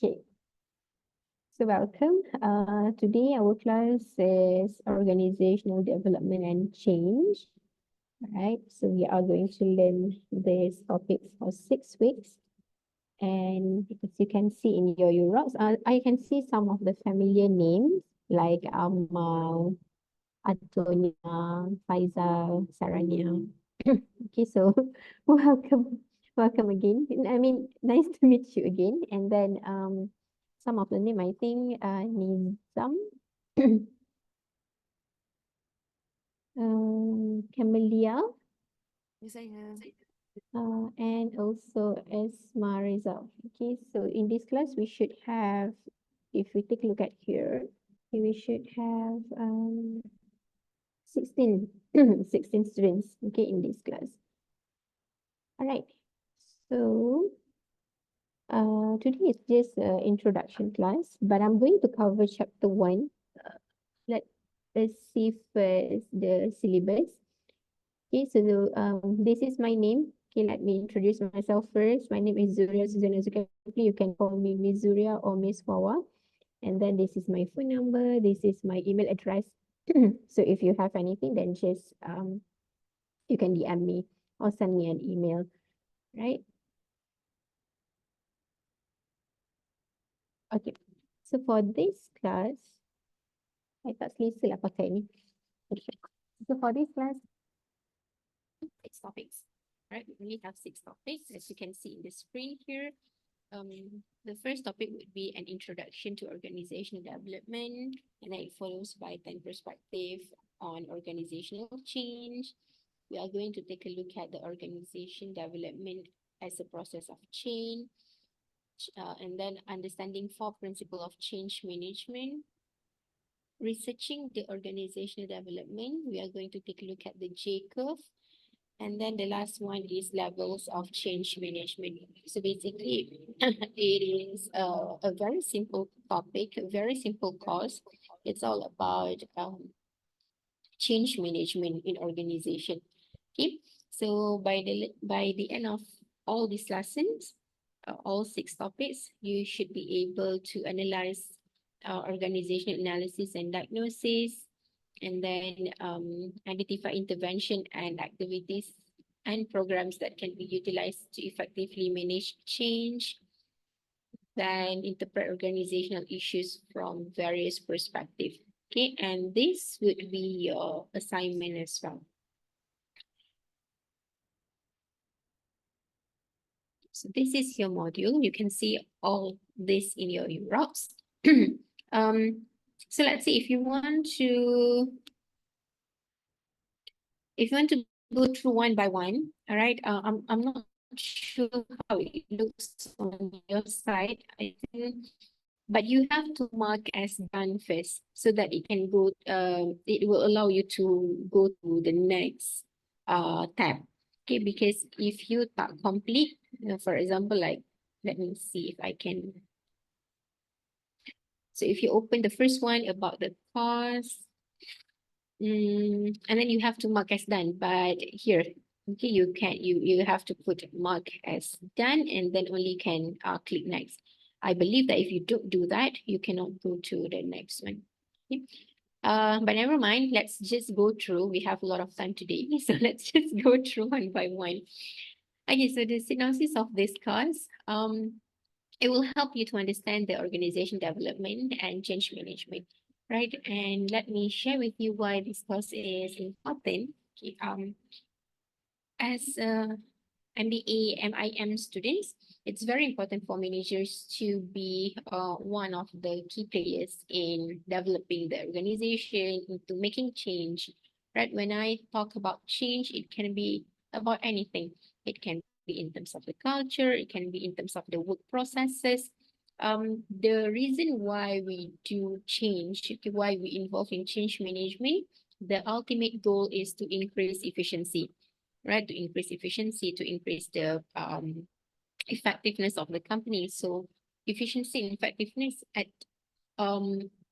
Okay, so welcome. Today our class is Organizational Development and Change. All right, so we are going to learn this topic for 6 weeks. And as you can see in your Europs, I can see some of the familiar names like Amal, Antonia, Faisal, Sarania. Okay, so welcome, welcome again. I mean, nice to meet you again. And then some of the name I think Nizam, Camelia, and also Esma Rizal. Okay, so in this class we should have, if we take a look at here, we should have 16, 16 students, okay, in this class. All right, so today is just an introduction class, but I'm going to cover chapter 1. Let us see first the syllabus. Okay, so this is my name. Okay, let me introduce myself first. My name is Zuria Suzana Zulkifli. You can call me Miss Zuria or Miss Wawa. And then this is my phone number. This is my email address. So if you have anything, then just you can DM me or send me an email, right? Okay. So for this class, I tak selesa lah pakai ni. Okay. So for this class, 6 topics, right? We only have 6 topics, as you can see in the screen here. The first topic would be an introduction to organizational development, and then it follows by 10 perspective on organizational change. We are going to take a look at the organization development as a process of change, and then understanding 4 principles of change management. Researching the organizational development, we are going to take a look at the J curve. And then the last one is levels of change management. So basically, it is a very simple topic, a very simple course. It's all about change management in organization. Okay, so by the end of all these lessons, all 6 topics, you should be able to analyze organizational analysis and diagnosis, and then identify intervention and activities and programs that can be utilized to effectively manage change, then interpret organizational issues from various perspectives. Okay, and this would be your assignment as well. So this is your module. You can see all this in your Europs. So let's see, if you want to go through one by one, all right. I'm not sure how it looks on your side, I think, but you have to mark as done first so that it can go. It will allow you to go to the next tab. Okay, because if you tak complete, for example, like, let me see if I can. So if you open the first one about the cost, and then you have to mark as done, but here, okay, you have to put mark as done and then only can click next. I believe that if you don't do that, you cannot go to the next one. Okay. But never mind, let's just go through. We have a lot of time today, so let's just go through one by one. Okay, so the synopsis of this course, it will help you to understand the organization development and change management, right? And let me share with you why this course is important. Okay, as MBA, MIM students, it's very important for managers to be one of the key players in developing the organization into making change, right? When I talk about change, it can be about anything. It can be in terms of the culture, it can be in terms of the work processes. The reason why we do change, why we involve in change management, the ultimate goal is to increase efficiency, right? To increase efficiency, to increase the effectiveness of the company. So efficiency and effectiveness at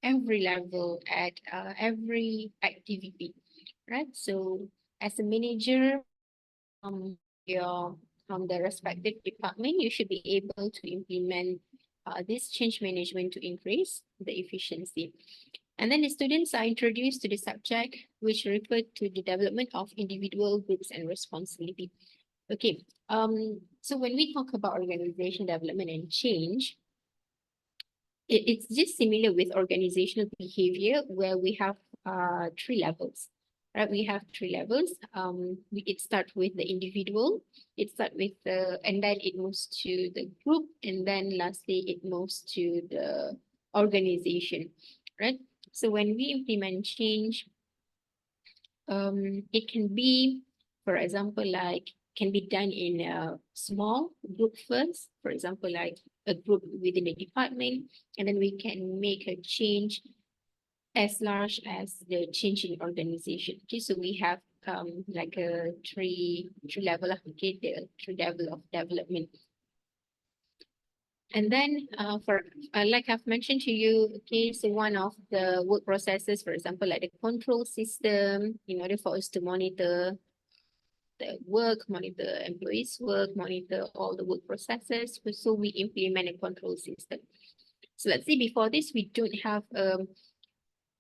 every level, at every activity, right? So as a manager, your from the respective department, you should be able to implement this change management to increase the efficiency. And then the students are introduced to the subject, which refer to the development of individual groups and responsibility. Okay, so when we talk about organization development and change, it's just similar with organizational behavior where we have three levels, right? We have three levels. It starts with the individual, it starts with and then it moves to the group, and then lastly it moves to the organization, right? So when we implement change, it can be, for example, like can be done in a small group first, for example, like a group within a department, and then we can make a change as large as the change in organization. Okay, so we have like a three level of the three level of development. And then for like I've mentioned to you, okay, so one of the work processes, for example, like the control system, in order for us to monitor the work, monitor employees' work, monitor all the work processes. So we implement a control system. So let's say before this, we don't have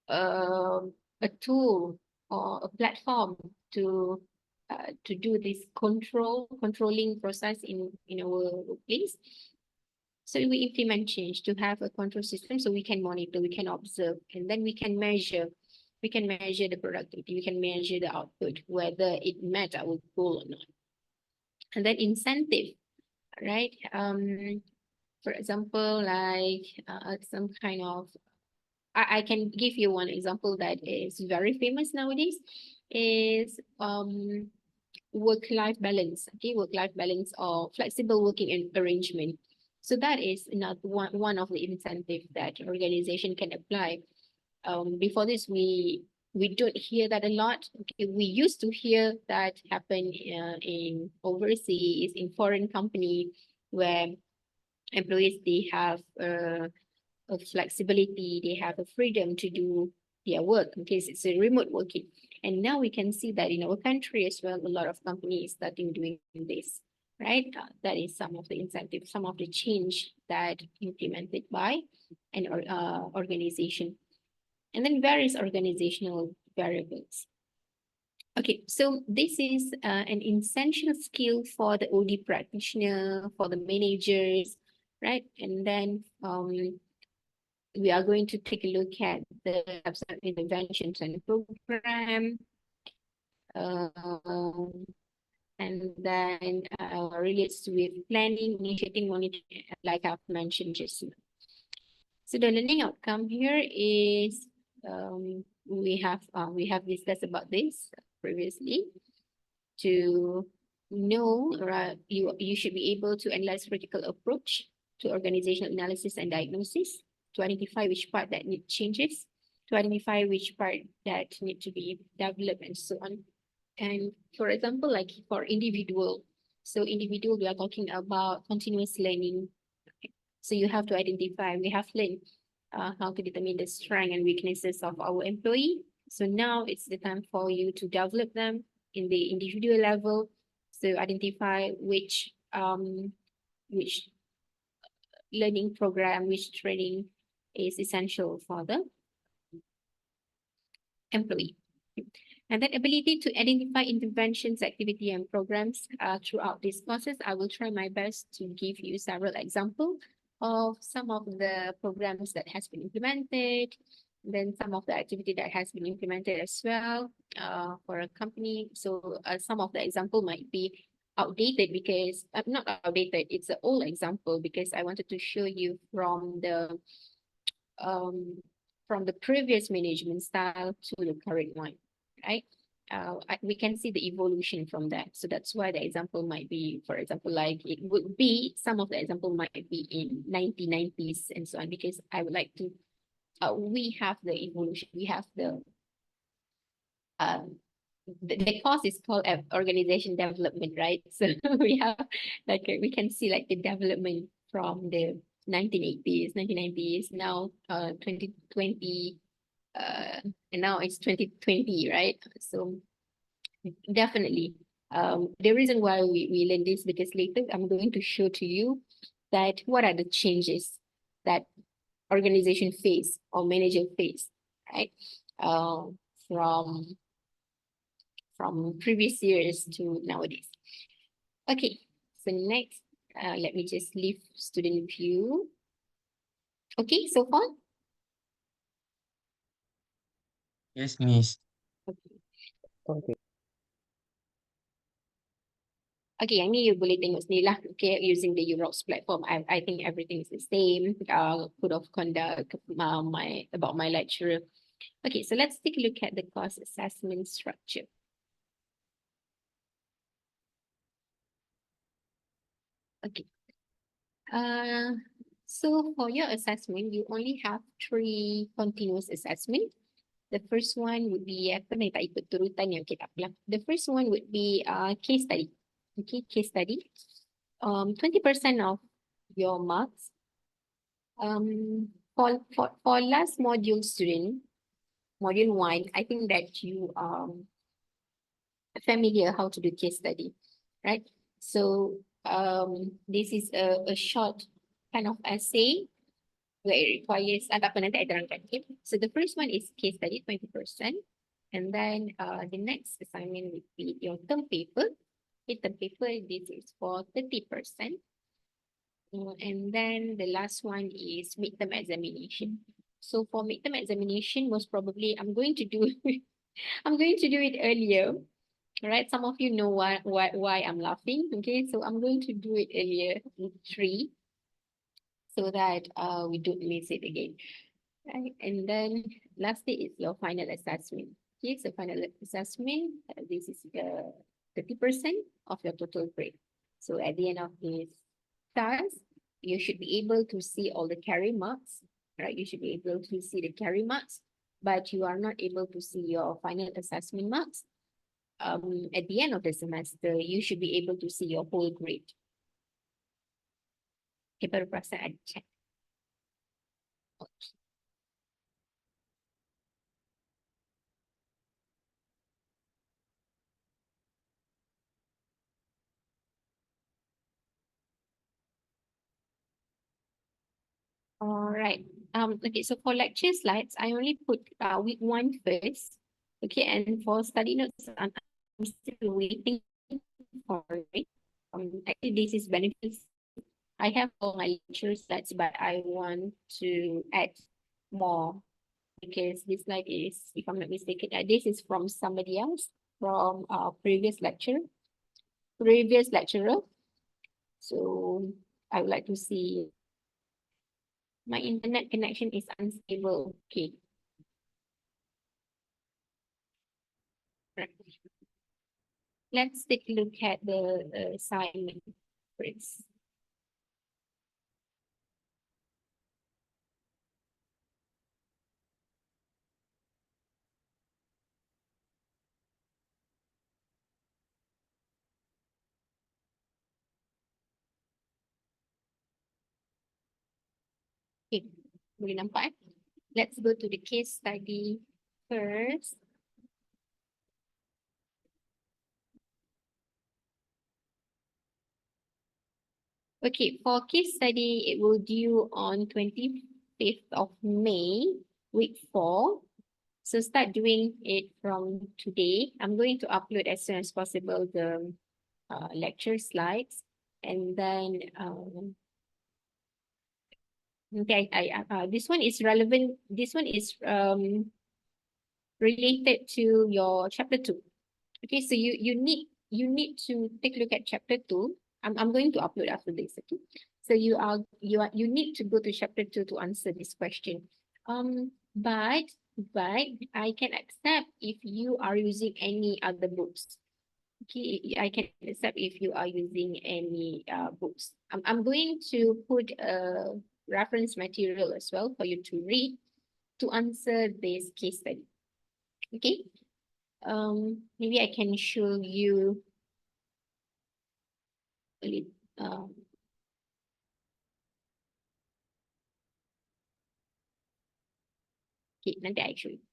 a tool or a platform to do this controlling process in our workplace. So we implement change to have a control system so we can monitor, we can observe, and then we can measure. We can measure the productivity, we can measure the output, whether it met our goal or not. And then incentive, right? For example, like some kind of, I can give you one example that is very famous nowadays, is work-life balance, okay, work-life balance or flexible working arrangement. So that is not one of the incentives that organization can apply. Before this, we don't hear that a lot. Okay, we used to hear that happen in overseas, in foreign company, where employees they have a flexibility, they have a freedom to do their work because it's a remote working. And now we can see that in our country as well, a lot of companies starting doing this, right? That is some of the incentives, some of the change that implemented by an organization. And then various organizational variables. Okay, so this is an essential skill for the OD practitioner, for the managers, right? And then we are going to take a look at the interventions and program. And then relates with planning, initiating, monitoring, like I've mentioned just now. So the learning outcome here is we have discussed about this previously. To know, you should be able to analyze critical approach to organizational analysis and diagnosis, to identify which part that need changes, to identify which part that need to be developed and so on. And for example, like for individual, so individual, we are talking about continuous learning. So you have to identify, we have learned how to determine the strengths and weaknesses of our employee. So now it's the time for you to develop them in the individual level. So identify which learning program, which training is essential for the employee. And then ability to identify interventions, activity, and programs throughout this process. I will try my best to give you several examples of some of the programs that has been implemented, then some of the activity that has been implemented as well for a company. So some of the example might be outdated because not outdated, it's an old example because I wanted to show you from the previous management style to the current one, right? We can see the evolution from that. So that's why the example might be, for example, like it would be, some of the example might be in 1990s and so on, because I would like to, we have the evolution, we have the course is called organization development, right? So we have like, we can see like the development from the 1980s, 1990s, now 2020, and now it's 2020, right? So definitely, the reason why we learn this because later I'm going to show to you that what are the changes that organization face or manager face, right? Uh, from previous years to nowadays. Okay, so next, let me just leave student view. Okay, so far? Yes, Miss. Okay. Okay. Okay, yang ni you boleh tengok sendiri lah. Okay, using the Europs platform, I think everything is the same. Code of conduct, about my lecturer. Okay, so let's take a look at the course assessment structure. Okay. So for your assessment, you only have 3 continuous assessment. The first one would be apa ni, tak ikut turutan yang kita bilang. The first one would be case study. Okay, case study. 20% of your marks. For last module student, module 1, I think that you familiar how to do case study, right? So this is a short kind of essay where it requires, tak apa nanti I terangkan. Okay? So the first one is case study, 20%. And then the next assignment would be your term paper. Okay, term paper, this is for 30%. And then the last one is midterm examination. So for midterm examination, most probably I'm going to do I'm going to do it earlier. All right, some of you know why I'm laughing. Okay, so I'm going to do it earlier in 3 so that we don't miss it again. Right, and then lastly is your final assessment. Okay, so final assessment, this is 30% of your total grade. So at the end of this task, you should be able to see all the carry marks, right? You should be able to see the carry marks, but you are not able to see your final assessment marks. At the end of the semester, you should be able to see your whole grade. Okay, baru perasan ada chat. Okay. All right. Okay, so for lecture slides, I only put week 1 first. Okay, and for study notes, I'm still waiting for it. Actually, this is benefits. I have all my lecture slides, but I want to add more because this slide is, if I'm not mistaken, this is from somebody else, from previous lecturer. So I would like to see. My internet connection is unstable. Okay. Right. Let's take a look at the assignment first. Okay, boleh nampak? Let's go to the case study first. Okay, for case study, it will due on 25th of May, week 4. So start doing it from today. I'm going to upload as soon as possible the lecture slides. And then this one is relevant. This one is related to your chapter 2. Okay, so you need to take a look at chapter 2. I'm going to upload after this. Okay, so you need to go to chapter 2 to answer this question. But I can accept if you are using any other books. Okay, I can accept if you are using any books. I'm going to put a reference material as well for you to read to answer this case study. Okay. Maybe I can show you a little. Okay, nanti I show you.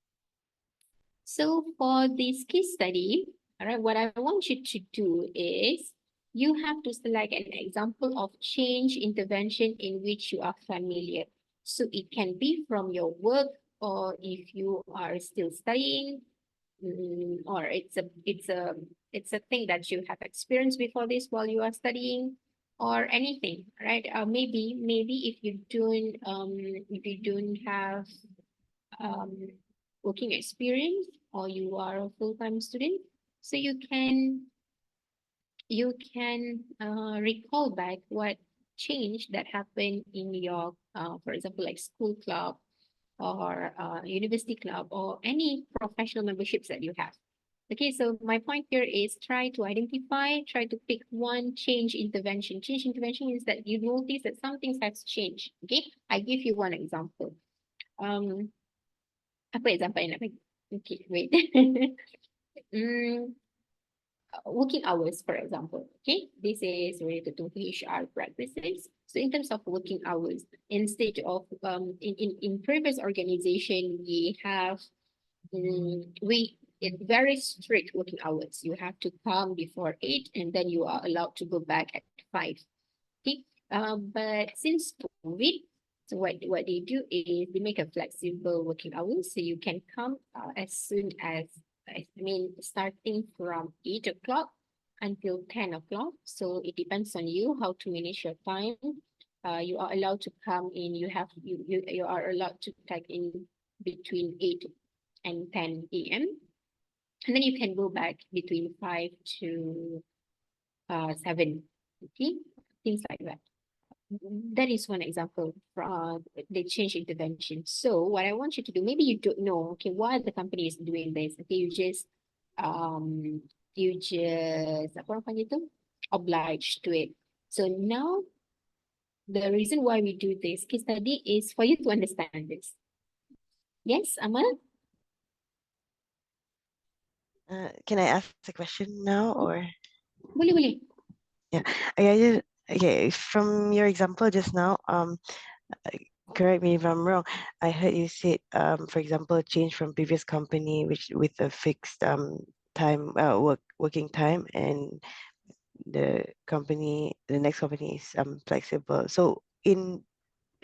So for this case study, all right, what I want you to do is you have to select an example of change intervention in which you are familiar. So it can be from your work, or if you are still studying, or it's a thing that you have experienced before this while you are studying, or anything, right? Maybe if you don't have um working experience, or you are a full-time student, so you can recall back what change that happened in your for example, like school club, or university club, or any professional memberships that you have. Okay, so my point here is try to pick one change intervention. Change intervention is that you notice that some things have changed. Okay, I give you one example. Um, apa example yang nak bagi? Okay, wait. mm, Working hours, for example. Okay, this is related to HR practices. So in terms of working hours, instead of in previous organization, we have it very strict working hours. You have to come before 8, and then you are allowed to go back at 5. Okay. But since COVID, so what they do is they make a flexible working hours, so you can come as soon as, I mean, starting from 8 o'clock until 10 o'clock. So it depends on you how to manage your time. You are allowed to come in. You are allowed to tag in between 8 and 10 a.m. And then you can go back between 5 to 7. Okay, things like that. That is one example from the change intervention. So what I want you to do, maybe you don't know, okay, why the company is doing this. Okay, you just apa orang panggil tu? Obliged to it. So now the reason why we do this case study is for you to understand this. Yes, Amal? Can I ask the question now or? Boleh, boleh. Yeah, okay. From your example just now, correct me if I'm wrong. I heard you said, for example, change from previous company which with a fixed time working time, and the next company is flexible. So in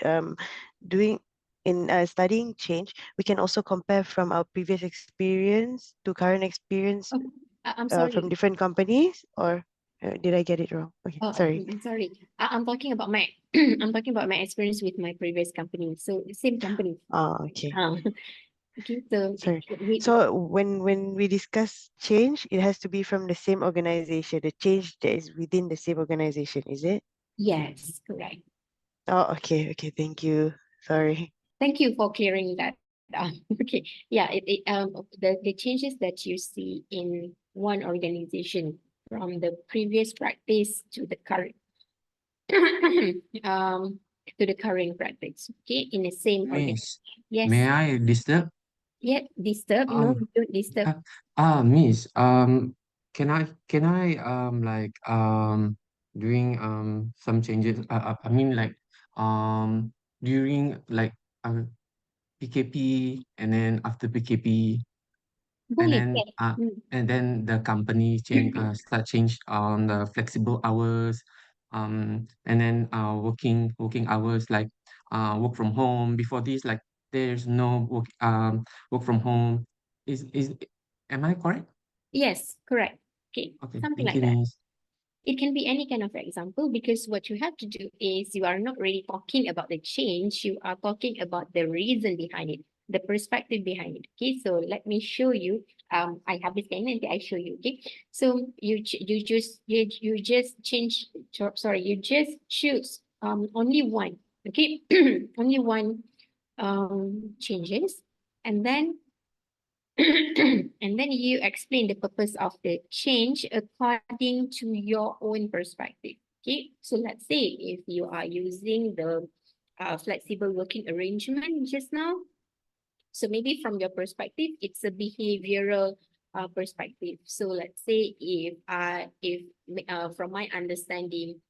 um doing in studying change, we can also compare from our previous experience to current experience Oh, I'm from sorry. different companies, or did I get it wrong? Okay, sorry. I'm sorry. I'm talking about my I'm talking about my experience with my previous company. So same company. Oh, okay. Okay. So Sorry. we So when we discuss change, it has to be from the same organization. The change that is within the same organization, is it? yes, correct. Oh, okay, okay. Thank you. Sorry. Thank you for clearing that up. Okay. Yeah, the changes that you see in one organization from the previous practice to the current um to the current practice. Okay, in the same organization. Miss, Yes. may I disturb? Yeah, disturb. No, Um, don't disturb. Miss, can I like doing some changes? I mean like um during like PKP, and then after PKP, and Boleh. then Yes. the company change on the flexible hours, and then working hours like work from home. Before this, like there's no work from home. Is Am I correct? Yes, correct. Okay, Okay, something thank like you, that. Miss. It can be any kind of example, because what you have to do is you are not really talking about the change, you are talking about the reason behind it, the perspective behind it. Okay, so let me show you. I have this thing and I show you. Okay, so you just change. Sorry, you just choose only one. Okay, only one changes, and then and then you explain the purpose of the change according to your own perspective. Okay, so let's say if you are using the flexible working arrangement just now, so maybe from your perspective, it's a behavioral perspective. So let's say if from my understanding,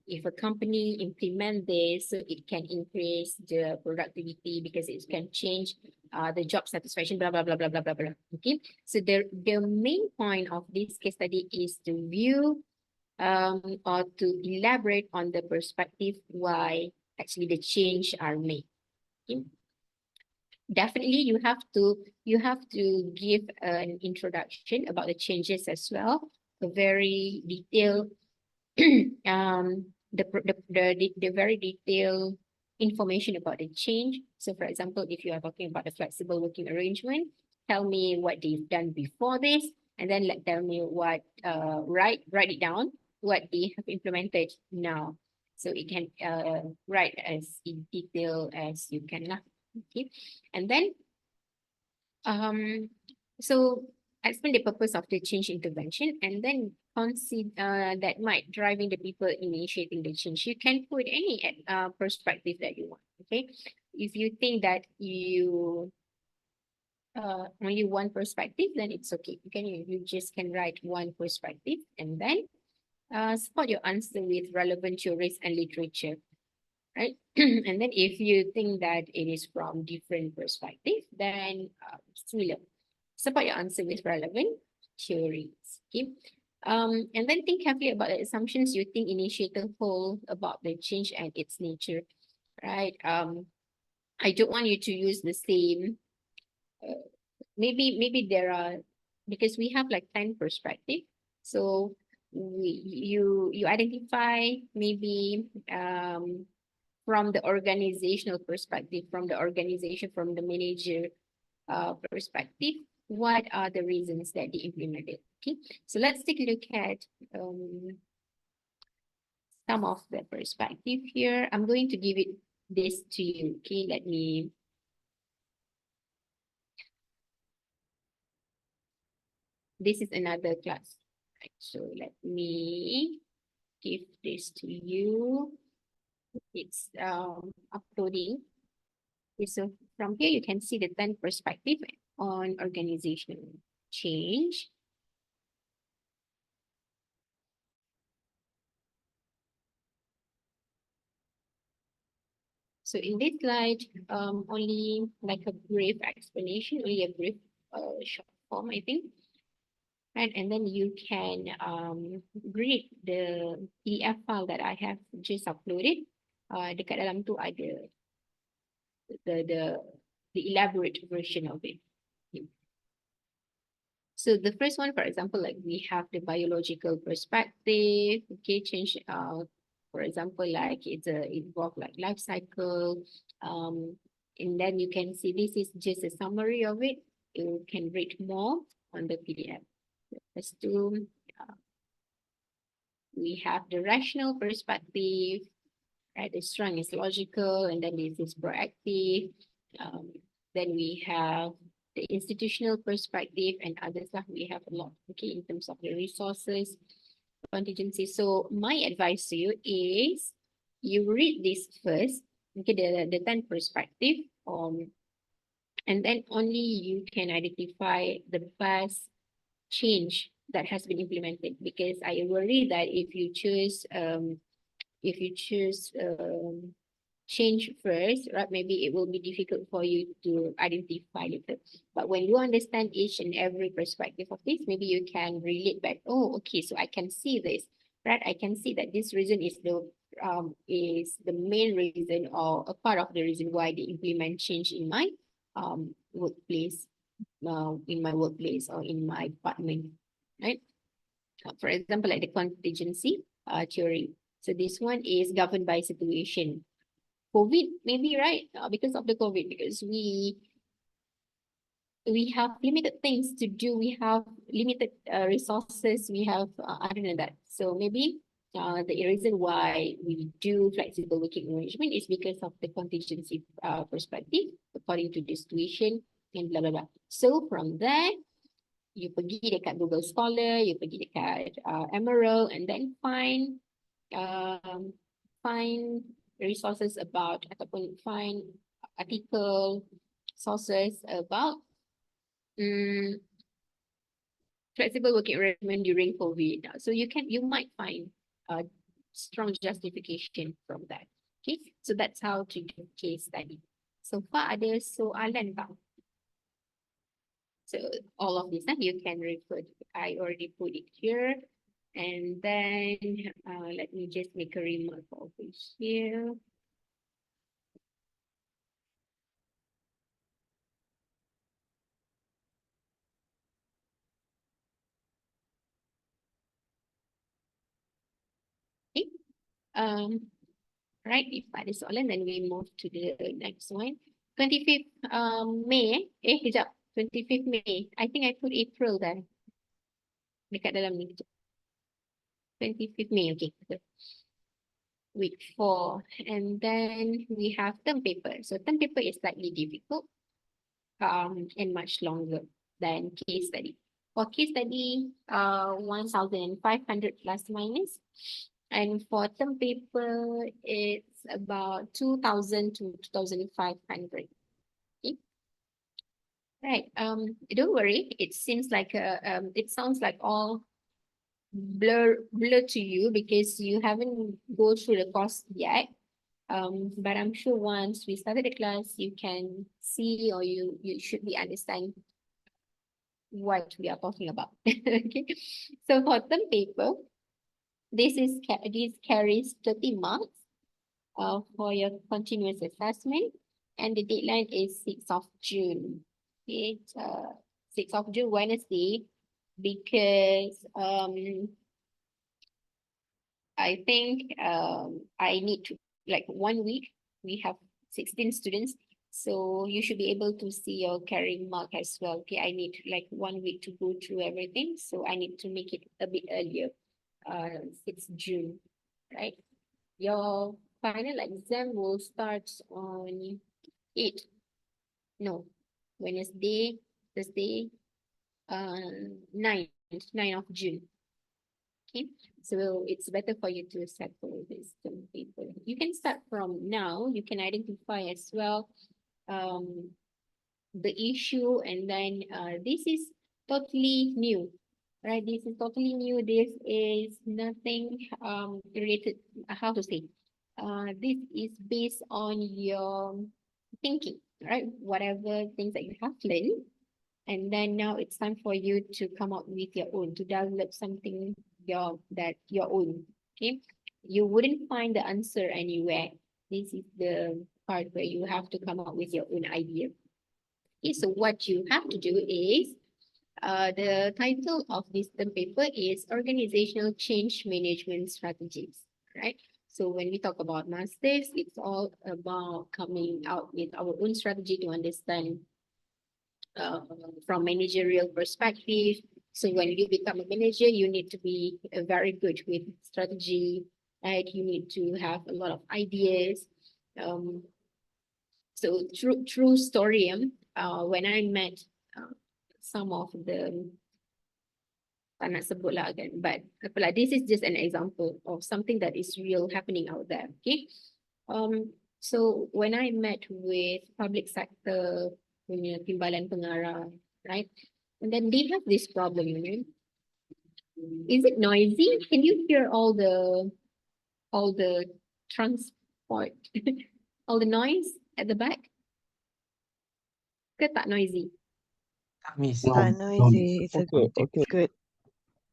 if a company implement this, so it can increase the productivity because it can change the job satisfaction, blah, blah, blah, blah, blah, blah, blah. Okay. So the main point of this case study is to view or to elaborate on the perspective why actually the change are made. Okay. Definitely you have to give an introduction about the changes as well, a very detailed the very detailed information about the change. So for example, if you are talking about the flexible working arrangement, tell me what they've done before this, and then tell me what write it down what they have implemented now. So it can write as in detail as you can lah. Okay. And then so explain the purpose of the change intervention, and then consider that might driving the people initiating the change. You can put any perspective that you want. Okay, if you think that you only one perspective, then it's okay. You just can write one perspective, and then support your answer with relevant theories and literature, right? And then if you think that it is from different perspective, then similar. Support your answer with relevant theories. Okay. And then think carefully about the assumptions you think initiator hold about the change and its nature, right? I don't want you to use the same. Maybe there are, because we have like 10 perspective. So you identify maybe from the organizational perspective, from the organization, from the manager perspective, what are the reasons that they implemented? Okay, so let's take a look at some of the perspective here. I'm going to give it this to you. Okay, let me. This is another class. Right, so let me give this to you. It's uploading. Okay, so from here you can see the 10 perspective on organizational change. So in this slide, only like a brief explanation, only a brief short form, I think. Right, and then you can read the PDF file that I have just uploaded. Dekat dalam tu ada the elaborate version of it. So the first one, for example, like we have the biological perspective, okay, change, for example, like it's involved like life cycle, and then you can see this is just a summary of it. You can read more on the PDF. Let's do, we have the rational perspective, right? The strong is logical, and then this is proactive. Then we have the institutional perspective and others lah. We have a lot, okay, in terms of the resources, contingency. So my advice to you is you read this first, okay, the 10 perspective, and then only you can identify the best change that has been implemented, because I worry that if you choose change first, right, maybe it will be difficult for you to identify it. But when you understand each and every perspective of this, maybe you can relate back. Oh, okay, so I can see this, right? I can see that this reason is the main reason or a part of the reason why they implement change in my workplace, in my workplace or in my department, right? For example, like the contingency theory. So this one is governed by situation. COVID, maybe, right? Because of the COVID, because we have limited things to do. We have limited resources. We have other than that. So maybe the reason why we do flexible working arrangement is because of the contingency perspective, according to the situation and blah, blah, blah. So from there, you pergi dekat Google Scholar, you pergi dekat Emerald, and then find resources about, ataupun find article, sources about flexible working arrangement during COVID. So you might find a strong justification from that. Okay, so that's how to do case study. So far ada soalan tak? So all of this, you can refer to, I already put it here. And then let me just make a remark over here. Right, if ada soalan, then we move to the next one. 25th May, kejap. 25th May. I think I put April there. Dekat dalam ni. 25th May, okay. Week 4. And then we have term paper. So term paper is slightly difficult and much longer than case study. For case study, 1,500 plus minus. And for term paper, it's about 2,000 to 2,500. Okay. Right. Don't worry. It seems like it sounds like all blur to you because you haven't go through the course yet. But I'm sure once we started the class, you can see or you should be understand what we are talking about. Okay. So for term paper, this carries 30 marks for your continuous assessment, and the deadline is 6th of June. Okay, 6th of June, Wednesday, because I think I need to, like 1 week, we have 16 students, so you should be able to see your carrying mark as well. Okay, I need like 1 week to go through everything, so I need to make it a bit earlier, 6th June, right? Your final exam will start on 8, no, Wednesday, Thursday, 9th of June. Okay, so it's better for you to settle this term paper. You can start from now. You can identify as well the issue, and then this is totally new, right? This is totally new. This is nothing related, how to say, this is based on your thinking, right? Whatever things that you have learned, and then now it's time for you to come up with your own, to develop something your own. Okay, you wouldn't find the answer anywhere. This is the part where you have to come up with your own idea. Okay, so what you have to do is, the title of this term paper is Organizational Change Management Strategies, right? So when we talk about masters, it's all about coming out with our own strategy to understand from managerial perspective. So when you become a manager, you need to be very good with strategy, right? You need to have a lot of ideas. So true story. When I met some of the, tak nak sebut lah kan, but apalah, this is just an example of something that is real happening out there. Okay. So when I met with public sector punya timbalan pengarah, right? And then they have this problem, you know. Is it noisy? Can you hear all the transport, all the noise at the back? Ke tak noisy? Miss. Not noisy. It's Okay, okay. good.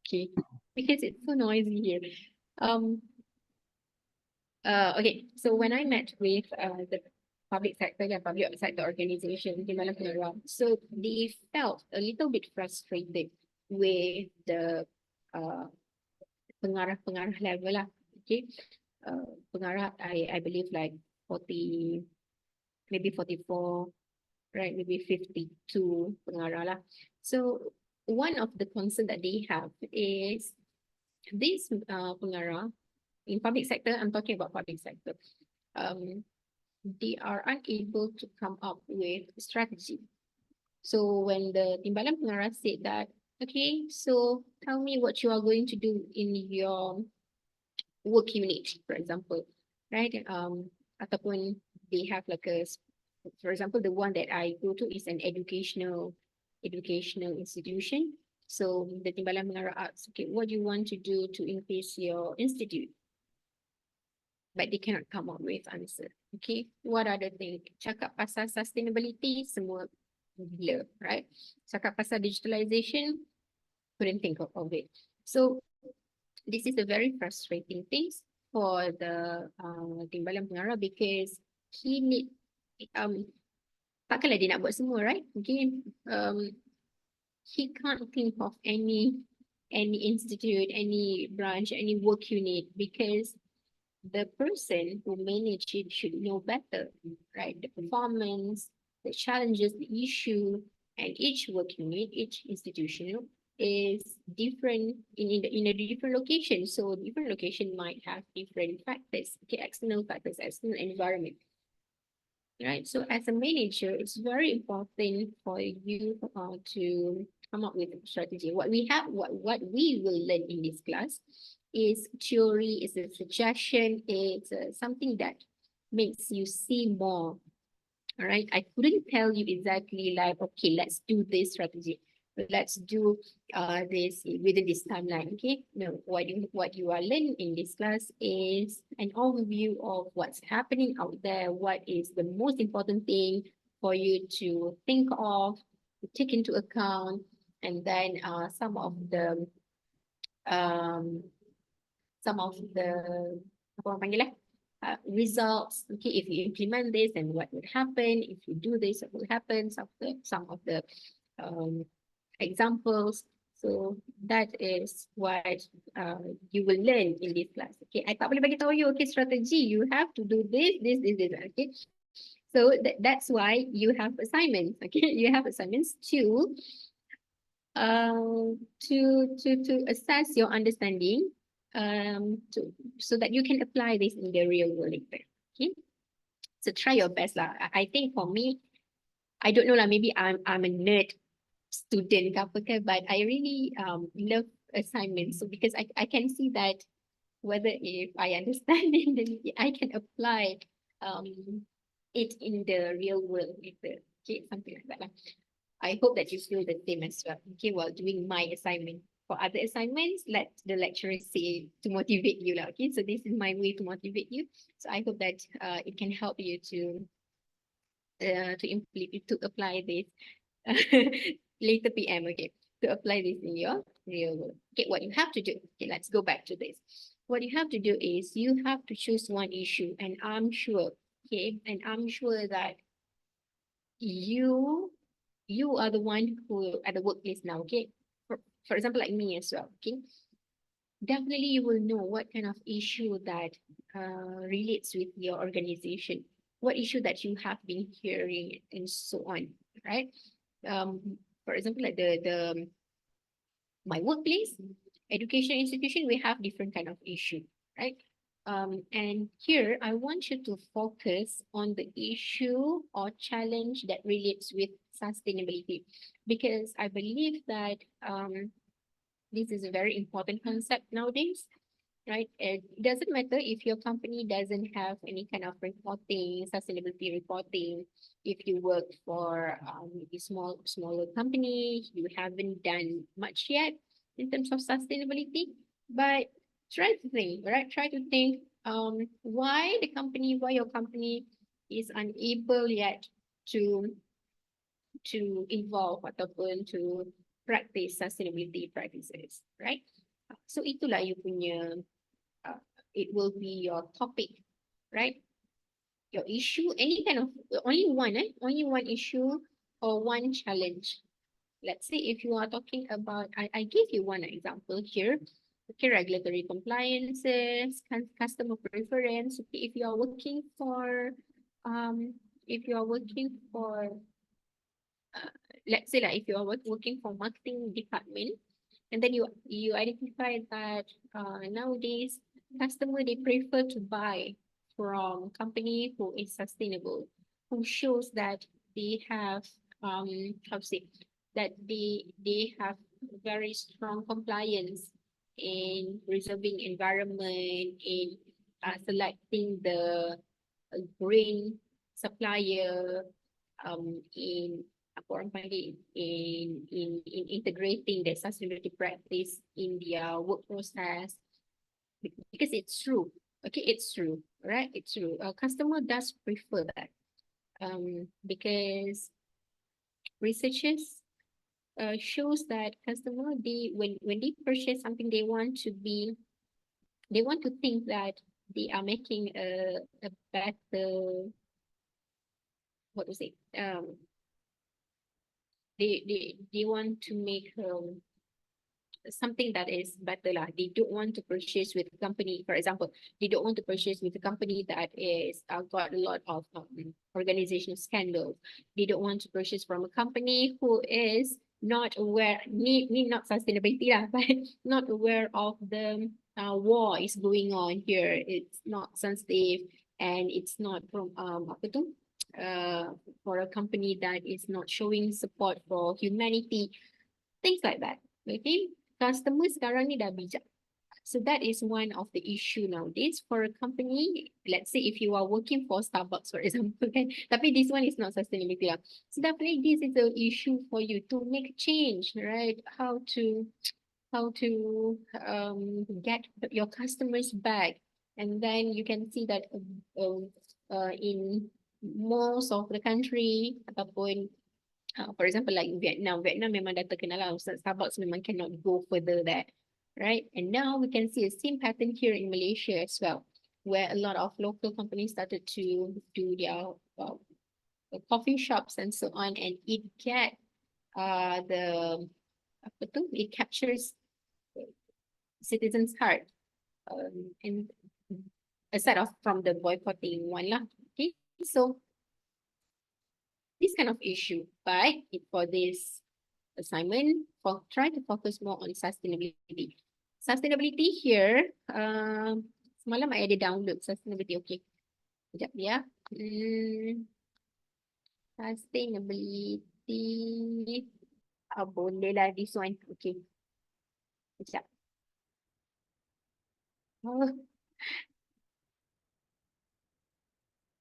Okay, because it's so noisy here. Okay, so when I met with the public sector organization, Timbalan Pengarah, so they felt a little bit frustrated with the pengarah level lah. Okay, pengarah, I believe like 40, maybe 44, right? Maybe 52 pengarah lah. So one of the concern that they have is this pengarah in public sector. I'm talking about public sector. They are unable to come up with strategy. So when the Timbalan Pengarah said that, okay, so tell me what you are going to do in your work unit, for example, right? Ataupun they have like a, for example, the one that I go to is an educational institution. So the Timbalan Pengarah asks, okay, what do you want to do to increase your institute? But they cannot come up with answer. Okay, what are the things? Cakap pasal sustainability, semua gila, right? Cakap pasal digitalization, couldn't think of it. So this is a very frustrating thing for the Timbalan Pengarah, because he need takkanlah dia nak buat semua, right? Okay, he can't think of any institute, any branch, any work unit, because the person who manage it should know better, right? The performance, the challenges, the issue, and each working unit, each institution is different in a different location. So different location might have different factors, okay, external factors, external environment. Right. So as a manager, it's very important for you to come up with a strategy. What we will learn in this class is theory, is a suggestion, it's something that makes you see more. All right. I couldn't tell you exactly like, okay, let's do this strategy. Let's do this within this timeline. Okay. No, what you are learning in this class is an overview of what's happening out there, what is the most important thing for you to think of, to take into account, and then um some of the apa orang panggil results. Okay, if you implement this, then what would happen? If you do this, what will happen? Some of the um, examples. So that is what you will learn in this class. Okay, I tak boleh bagi tahu you, okay, strategy. You have to do this. Okay, so that's why you have assignments. Okay, you have assignments to assess your understanding so that you can apply this in the real world later. Okay, so try your best lah. I think for me, I don't know lah, maybe I'm a nerd student ke apa ke, but I really love assignments. So because I can see that whether if I understand it, then I can apply um it in the real world later. Okay, something like that lah. I hope that you feel the same as well. Okay, while doing my assignment. For other assignments, let the lecturer say to motivate you lah. Okay, so this is my way to motivate you. So I hope that it can help you to implement to apply this later PM. Okay, to apply this in your real world. Okay, what you have to do. Okay, let's go back to this. What you have to do is you have to choose one issue, and I'm sure. Okay, and I'm sure that you are the one who at the workplace now. Okay, for example, like me as well. Okay, definitely you will know what kind of issue that relates with your organization, what issue that you have been hearing, and so on, right? For example, like the my workplace, education institution, we have different kind of issue, right? And here I want you to focus on the issue or challenge that relates with sustainability, because I believe that this is a very important concept nowadays, right? It doesn't matter if your company doesn't have any kind of reporting, sustainability reporting. If you work for a smaller company, you haven't done much yet in terms of sustainability, but try to think, right? Try to think why your company is unable yet to involve ataupun to practice sustainability practices, right? So itulah you punya it will be your topic, right? Your issue, any kind of only one issue or one challenge. Let's say if you are talking about, I give you one example here. Okay, regulatory compliances, customer preference. Okay, if you are working for, let's say like if you are working for marketing department, and then you identify that nowadays customer they prefer to buy from company who is sustainable, who shows that they have how to say that they have very strong compliance in preserving environment, in selecting the green supplier, in apa orang panggil in integrating the sustainability practice in their work process, because it's true. Okay, it's true, right? It's true. Our customer does prefer that, because researchers shows that customer they when they purchase something they want to think that they are making a better, what to say, they want to make something that is better lah. They don't want to purchase with a company, for example, they don't want to purchase with a company that is got a lot of organizational scandals. They don't want to purchase from a company who is not aware, need not sustainability lah, but not aware of the war is going on here. It's not sensitive and it's not from apa tu? For a company that is not showing support for humanity, things like that. Okay, customer sekarang ni dah bijak. So that is one of the issue nowadays for a company. Let's say if you are working for Starbucks, for example, kan, tapi this one is not sustainability lah. So definitely this is an issue for you to make change, right? How to get your customers back, and then you can see that in most of the country ataupun for example, like Vietnam memang dah terkenal lah. Starbucks memang cannot go further there, right? And now we can see a same pattern here in Malaysia as well, where a lot of local companies started to do their coffee shops and so on, and it get it captures citizens' heart, and aside of from the boycotting one lah. Okay, so this kind of issue, but for this assignment, try to focus more on sustainability. Sustainability here, semalam I ada download sustainability. Okay, sekejap ya. Sustainability, boleh lah this one. Okay, sekejap.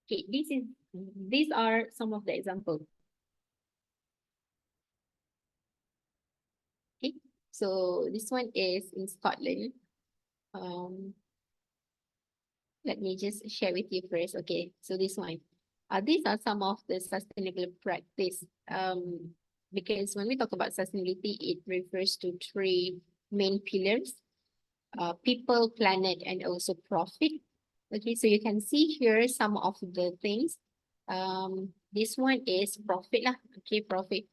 Okay, these are some of the examples. Okay, so this one is in Scotland. Let me just share with you first. Okay, so this one. These are some of the sustainable practice. Because when we talk about sustainability, it refers to three main pillars: people, planet, and also profit. Okay, so you can see here some of the things. This one is profit lah. Okay, profit.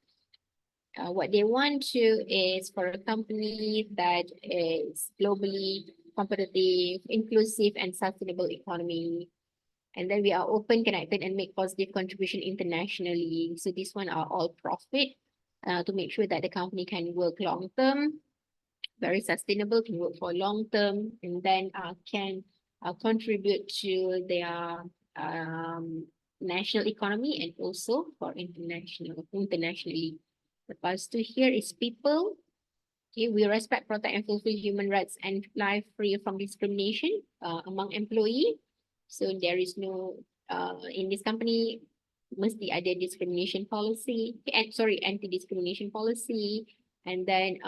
What they want to is for a company that is globally competitive, inclusive, and sustainable economy. And then we are open, connected, and make positive contribution internationally. So this one are all profit to make sure that the company can work long term, very sustainable, can work for long term, and then can contribute to their national economy and also for internationally. Lepas tu here is people. Okay, we respect, protect, and fulfill human rights and life free from discrimination among employee. So there is no in this company mesti ada discrimination policy, anti-discrimination policy, and then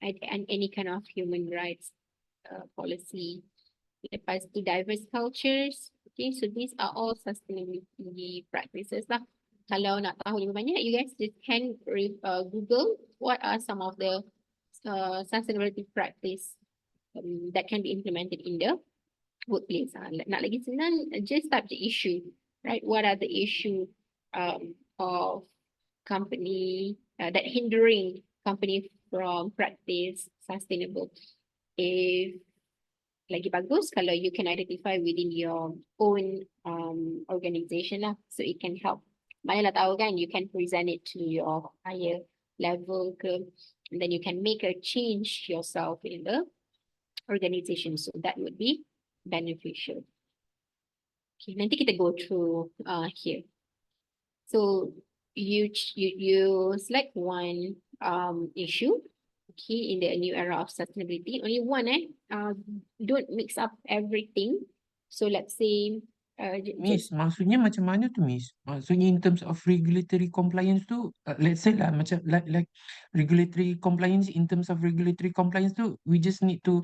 and any kind of human rights policy. Lepas tu diverse cultures. Okay, so these are all sustainability practices lah. Kalau nak tahu lebih banyak, you guys just can Google what are some of the sustainability practice that can be implemented in the workplace. Nak lagi senang, just type the issue, right? What are the issue of company that hindering company from practice sustainable? If lagi bagus kalau you can identify within your own organization lah, so it can help. Mana lah tahu kan, you can present it to your higher level ke, and then you can make a change yourself in the organization. So that would be beneficial. Okay, nanti kita go through here. So you select one issue. Okay, in the new era of sustainability, only one. Don't mix up everything. So let's say. Miss, maksudnya macam mana tu, Miss? Maksudnya in terms of regulatory compliance tu, let's say lah macam like regulatory compliance, in terms of regulatory compliance tu, we just need to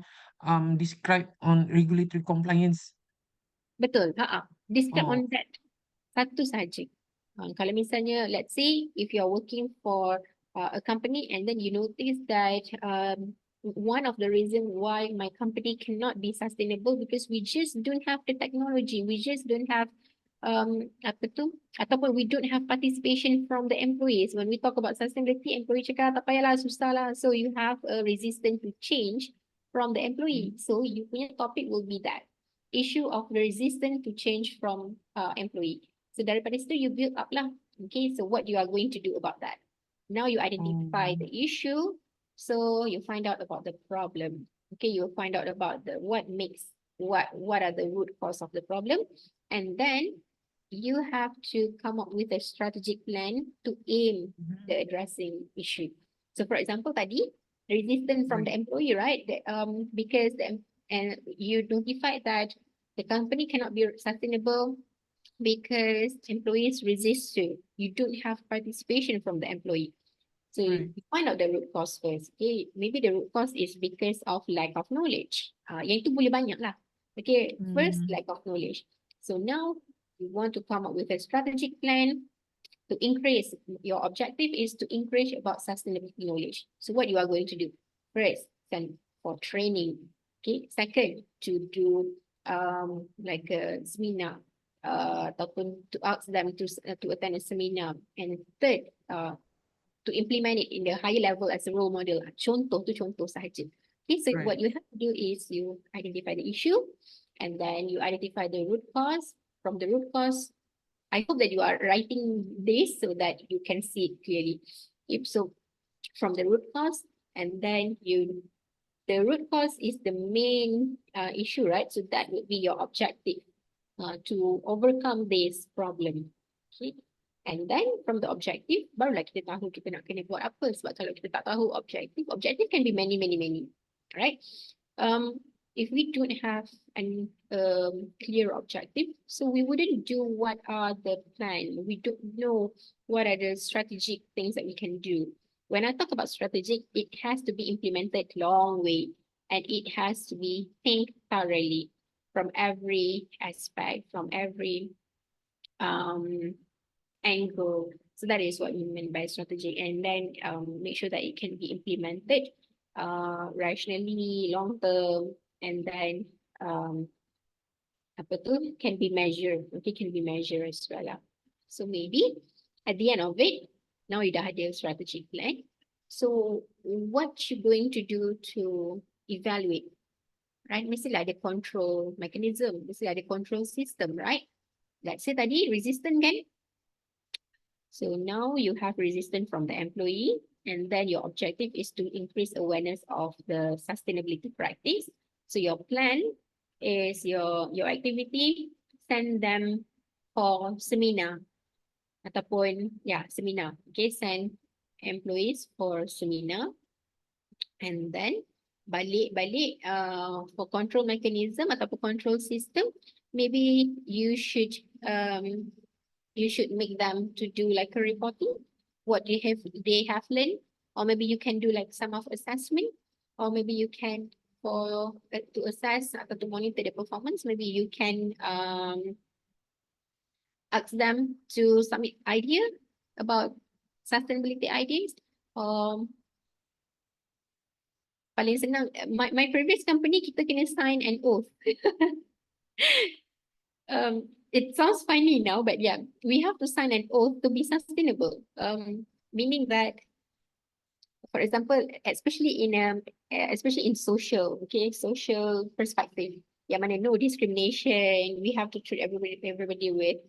describe on regulatory compliance. Betul, describe Oh. on that satu saja. Kalau misalnya, let's say if you're working for a company and then you notice that one of the reasons why my company cannot be sustainable because we just don't have the technology, we just don't have apa tu, ataupun we don't have participation from the employees. When we talk about sustainability, employee cakap tak payahlah, susah lah. So you have a resistance to change from the employee. So you punya topic will be that issue of the resistance to change from employee. So daripada situ you build up lah. Okay, so what you are going to do about that? Now you identify the issue, so you find out about the problem. Okay, you'll find out about the what are the root cause of the problem, and then you have to come up with a strategic plan to aim the addressing issue. So for example, tadi resistance from the employee, right? Because and you notified that the company cannot be sustainable because employees resist you. You don't have participation from the employee. So you find out the root cause first. Okay, maybe the root cause is because of lack of knowledge. Yang itu boleh banyak lah. Okay, first lack of knowledge. So now you want to come up with a strategic plan to increase. Your objective is to increase about sustainability knowledge. So what you are going to do? First, then for training. Okay, second, to do like a seminar. Ataupun to ask them to attend a seminar. And third, to implement it in the higher level as a role model. Contoh tu contoh sahaja. Okay, so what you have to do is you identify the issue and then you identify the root cause. From the root cause, I hope that you are writing this so that you can see it clearly. If so, from the root cause, and then the root cause is the main issue, right? So that would be your objective to overcome this problem. Okay. And then from the objective, barulah kita tahu kita nak kena buat apa. Sebab kalau kita tak tahu objective can be many, right? If we don't have an clear objective, so we wouldn't do what are the plan. We don't know what are the strategic things that we can do. When I talk about strategic, it has to be implemented long way, and it has to be think thoroughly from every aspect, from every angle. So that is what we mean by strategic, and then make sure that it can be implemented rationally, long term, and then apa tu can be measured. Okay, can be measured as well lah. So maybe at the end of it, now you dah ada strategic plan. So what you going to do to evaluate, right? Mestilah ada control mechanism, mestilah ada control system, right? Let's say tadi resistant kan? So now you have resistance from the employee, and then your objective is to increase awareness of the sustainability practice. So your plan is your activity, send them for seminar ataupun seminar. Okay, send employees for seminar, and then balik for control mechanism ataupun control system, maybe you should make them to do like a reporting, what they have learned, or maybe you can do like some of assessment, or maybe you can to assess atau to monitor the performance, maybe you can ask them to submit idea about sustainability ideas. Paling senang, my previous company kita kena sign an oath. It sounds funny now, but yeah, we have to sign an oath to be sustainable. Meaning that, for example, especially in social, okay, social perspective, yang mana no discrimination, we have to treat everybody with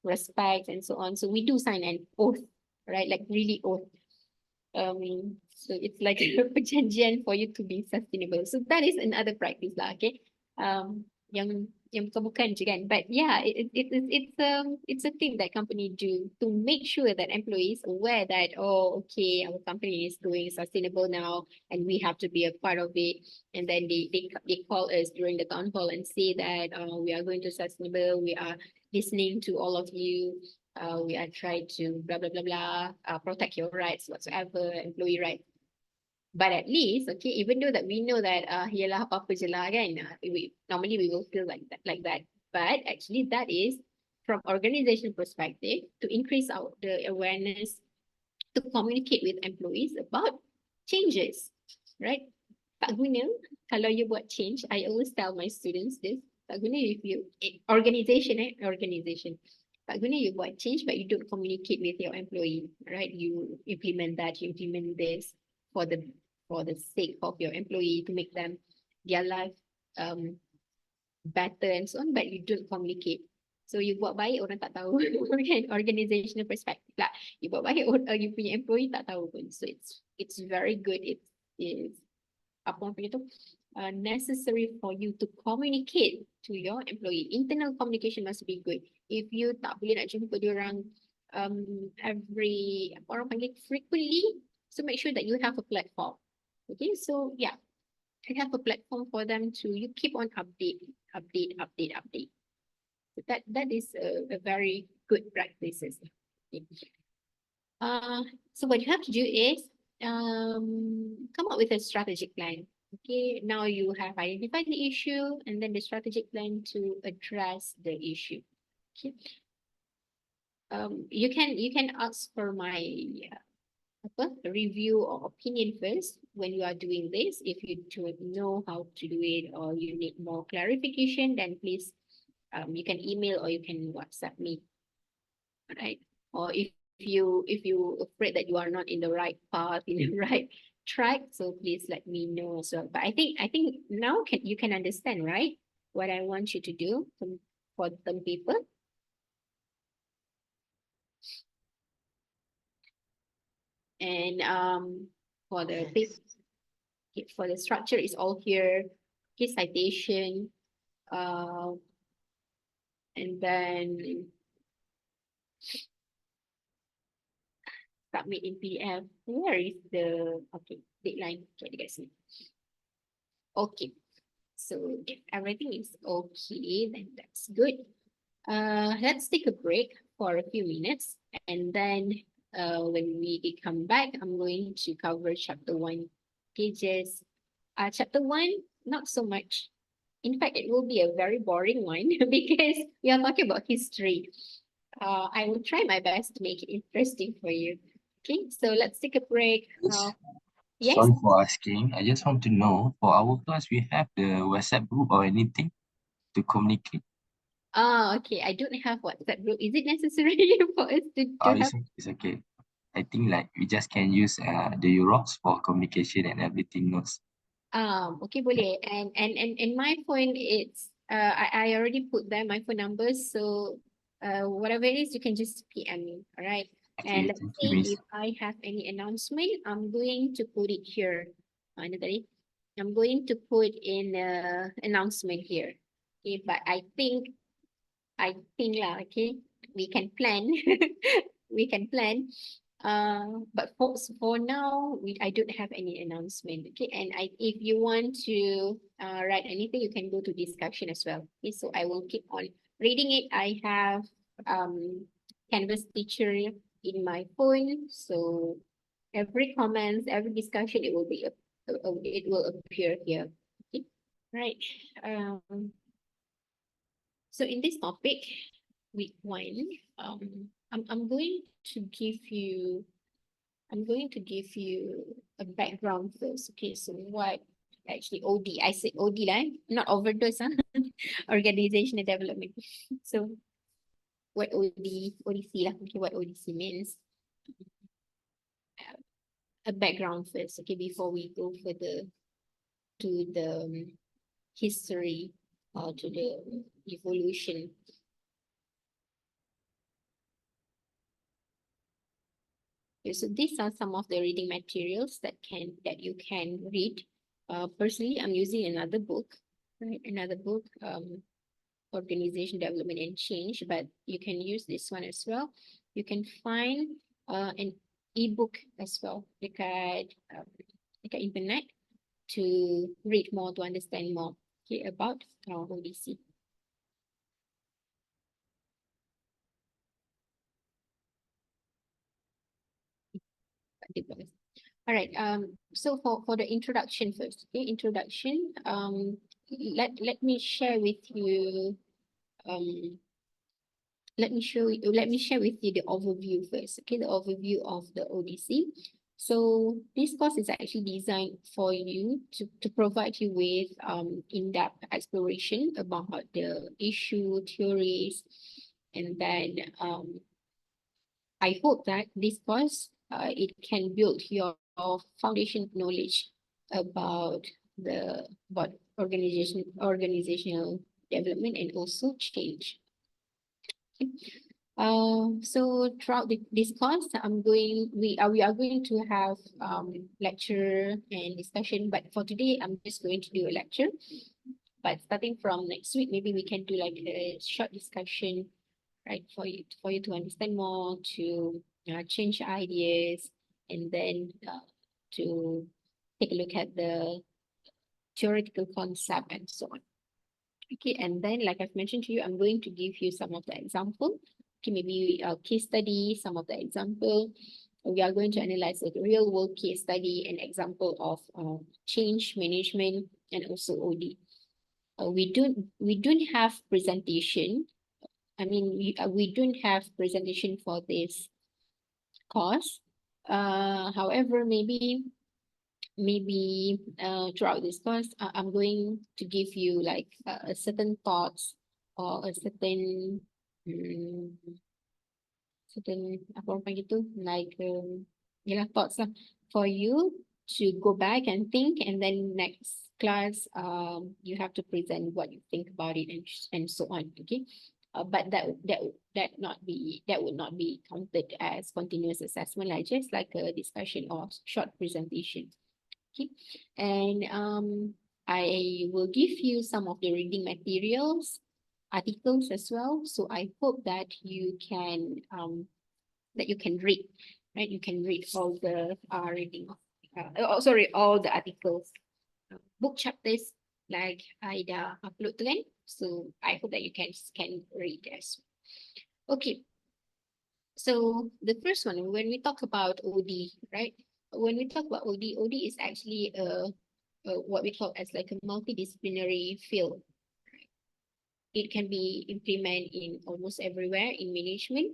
respect and so on. So we do sign an oath, right? Like really oath. So it's like a perjanjian for you to be sustainable. So that is another practice lah, okay? Yang bukan je kan, but yeah, it's a thing that company do to make sure that employees aware that, oh, okay, our company is doing sustainable now and we have to be a part of it. And then they call us during the town hall and say that we are going to sustainable, we are listening to all of you, we are trying to blah blah blah blah, protect your rights whatsoever, employee rights. But at least, okay, even though that we know that yalah apa-apa je lah kan, normally we will feel like that. But actually that is from organization perspective to increase the awareness, to communicate with employees about changes, right? Tak guna kalau you buat change. I always tell my students this. Tak guna if you organization tak guna you buat change but you don't communicate with your employee, right? You implement that, you implement this for the sake of your employee to make them their life better and so on, but you don't communicate. So you buat baik orang tak tahu kan, organizational perspective lah. You buat baik you punya employee tak tahu pun. So it's very good. It is apa orang panggil tu necessary for you to communicate to your employee. Internal communication must be good. If you tak boleh nak jumpa diorang every apa orang panggil frequently, so make sure that you have a platform. Okay, so yeah, you have a platform for them to you keep on update. So that is a very good practices. Okay. So what you have to do is come up with a strategic plan. Okay, now you have identified the issue and then the strategic plan to address the issue. Okay. You can ask for my review or opinion first when you are doing this. If you don't know how to do it or you need more clarification, then please you can email or you can WhatsApp me. Right? Or if you afraid that you are not in the right path, in the right track, so please let me know as well. But I think now you can understand, right? What I want you to do for some people. And for the structure is all here. Okay, citation, and then submit in PDF. Where is the deadline? Okay, guys. Okay, so if everything is okay, then that's good. Let's take a break for a few minutes, and then when we come back, I'm going to cover chapter 1 pages. Chapter 1, not so much. In fact, it will be a very boring one because we are talking about history. I will try my best to make it interesting for you. Okay, so let's take a break. Yes. Sorry for asking. I just want to know, for our class, we have the WhatsApp group or anything to communicate? Okay. I don't have WhatsApp group. Is it necessary for us to have? It's okay. I think like we just can use the Eurox for communication and everything notes. Okay, boleh. And my phone, it's I already put there my phone numbers. So whatever it is, you can just PM me. All right. Okay, And let's thank you, see Miss. if I have any announcement. I'm going to put it here. Ano tadi? I'm going to put in announcement here. Okay, but I think lah, okay, we can plan. We can plan. But for now, I don't have any announcement. Okay, and if you want to write anything, you can go to discussion as well. Okay, so I will keep on reading it. I have Canvas teacher in my phone, so every comments, every discussion, it will appear here. Okay, right. So in this topic, week 1, I'm going to give you a background first. Okay, so what actually OD? I said OD lah, not overdose, huh? Organizational development. So what ODC lah? Okay, what ODC means. A background first, okay, before we go further to the history or to the evolution. Okay, so these are some of the reading materials that you can read. Personally, I'm using another book, right? Another book, Organization Development and Change, but you can use this one as well. You can find an ebook as well dekat internet to read more, to understand more, okay, about ODC. All right. So for the introduction first, okay, introduction. Let me share with you. Let me share with you the overview first. Okay, the overview of the ODC. So this course is actually designed for you to provide you with in-depth exploration about the issue, theories, and then I hope that this course it can build your foundation knowledge about about organizational development and also change. So throughout this course, we are going to have lecture and discussion, but for today, I'm just going to do a lecture. But starting from next week, maybe we can do like a short discussion, right, for you to understand more, to change ideas, and then to take a look at the theoretical concept and so on. Okay, and then like I've mentioned to you, I'm going to give you some of the example. Okay, maybe a case study, some of the example. We are going to analyze a real world case study and example of change management and also OD. We don't have presentation. I mean, we don't have presentation for this course. However, maybe throughout this course, I'm going to give you like a certain thoughts or a certain apa orang panggil tu, like yalah, thoughts lah for you to go back and think, and then next class you have to present what you think about it and so on. Okay. But that would not be counted as continuous assessment, like just like a discussion or short presentation. Okay, and I will give you some of the reading materials, articles as well. So I hope that you can read, right? You can read all the reading of all the articles, book chapters like I dah upload tu kan. So I hope that you can read as well. Okay. So the first one, when we talk about OD, right? When we talk about OD is actually what we call as like a multidisciplinary field. It can be implemented in almost everywhere in management,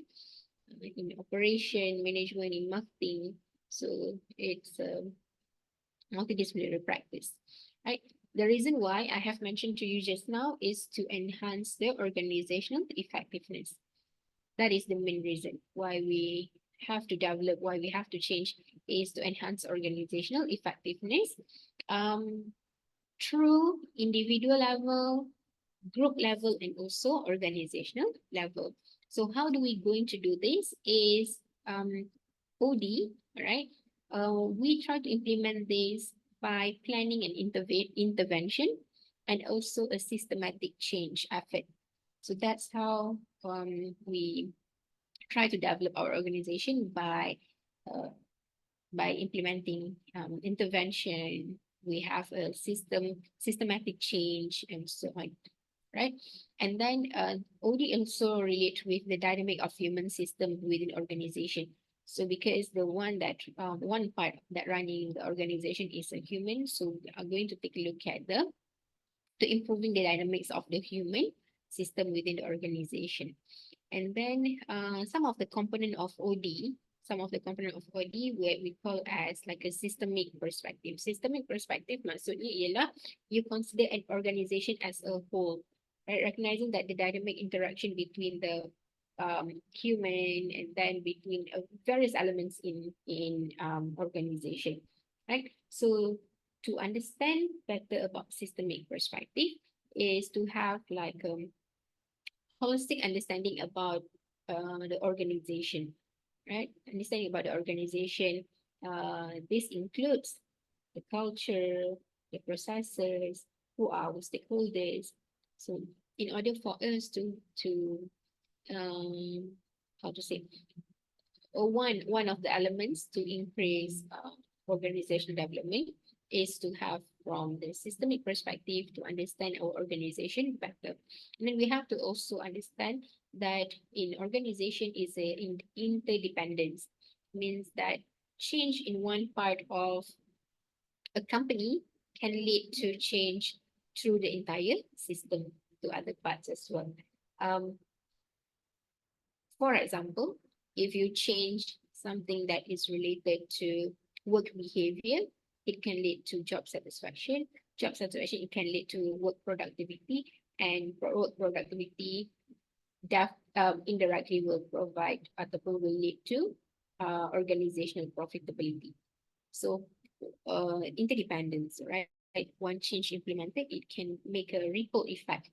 in operation, management, in marketing. So it's a multidisciplinary practice, right? The reason why I have mentioned to you just now is to enhance the organizational effectiveness. That is the main reason why we have to develop, why we have to change, is to enhance organizational effectiveness through individual level, group level, and also organizational level. So how do we going to do this is OD, right? We try to implement this by planning and intervention and also a systematic change effort. So that's how we try to develop our organization by implementing intervention. We have a systematic change and so on, right? And then OD also relate with the dynamic of human system within organization. So because the one part that running the organization is a human, so we are going to take a look at the improving the dynamics of the human system within the organization. And then some of the component of OD where we call as like a systemic perspective. Systemic perspective maksudnya ialah you consider an organization as a whole, right? Recognizing that the dynamic interaction between the human and then between various elements in organization, right? So to understand better about systemic perspective is to have like holistic understanding about the organization, right? Understanding about the organization. This includes the culture, the processes, who are our stakeholders. So in order for us to how to say, one of the elements to increase organizational development is to have from the systemic perspective to understand our organization better. And then we have to also understand that in organization is a interdependence, means that change in one part of a company can lead to change through the entire system to other parts as well. For example, if you change something that is related to work behavior. It can lead to job satisfaction. Job satisfaction, it can lead to work productivity, and work productivity indirectly will provide ataupun will lead to organizational profitability. So interdependence, right? One change implemented, it can make a ripple effect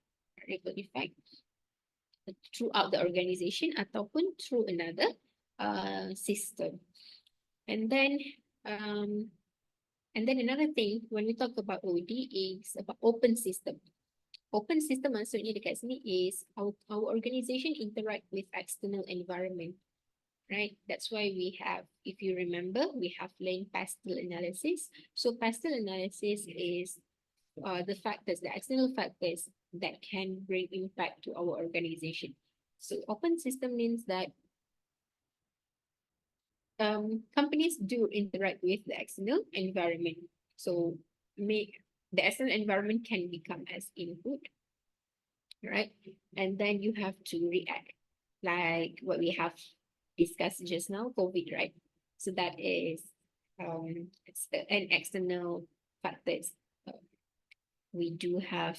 throughout the organization ataupun through another system. And then another thing when we talk about OD is about open system. Open system maksudnya dekat sini is our organization interact with external environment, right? That's why we have, if you remember, we have learned pastel analysis. So pastel analysis is the factors, the external factors that can bring impact to our organization. So open system means that companies do interact with the external environment. So the external environment can become as input, right? And then you have to react, like what we have discussed just now, COVID, right? So that is it's an external factors. We do have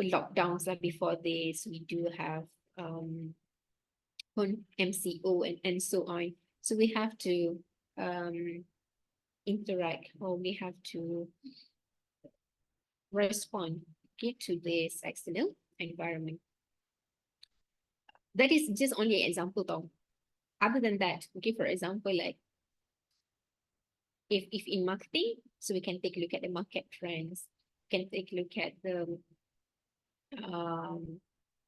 lockdowns before this. We do have MCO and so on. So we have to interact, or we have to respond, okay, to this external environment. That is just only an example though. Other than that, okay, for example, like if in marketing, so we can take a look at the market trends, can take a look at the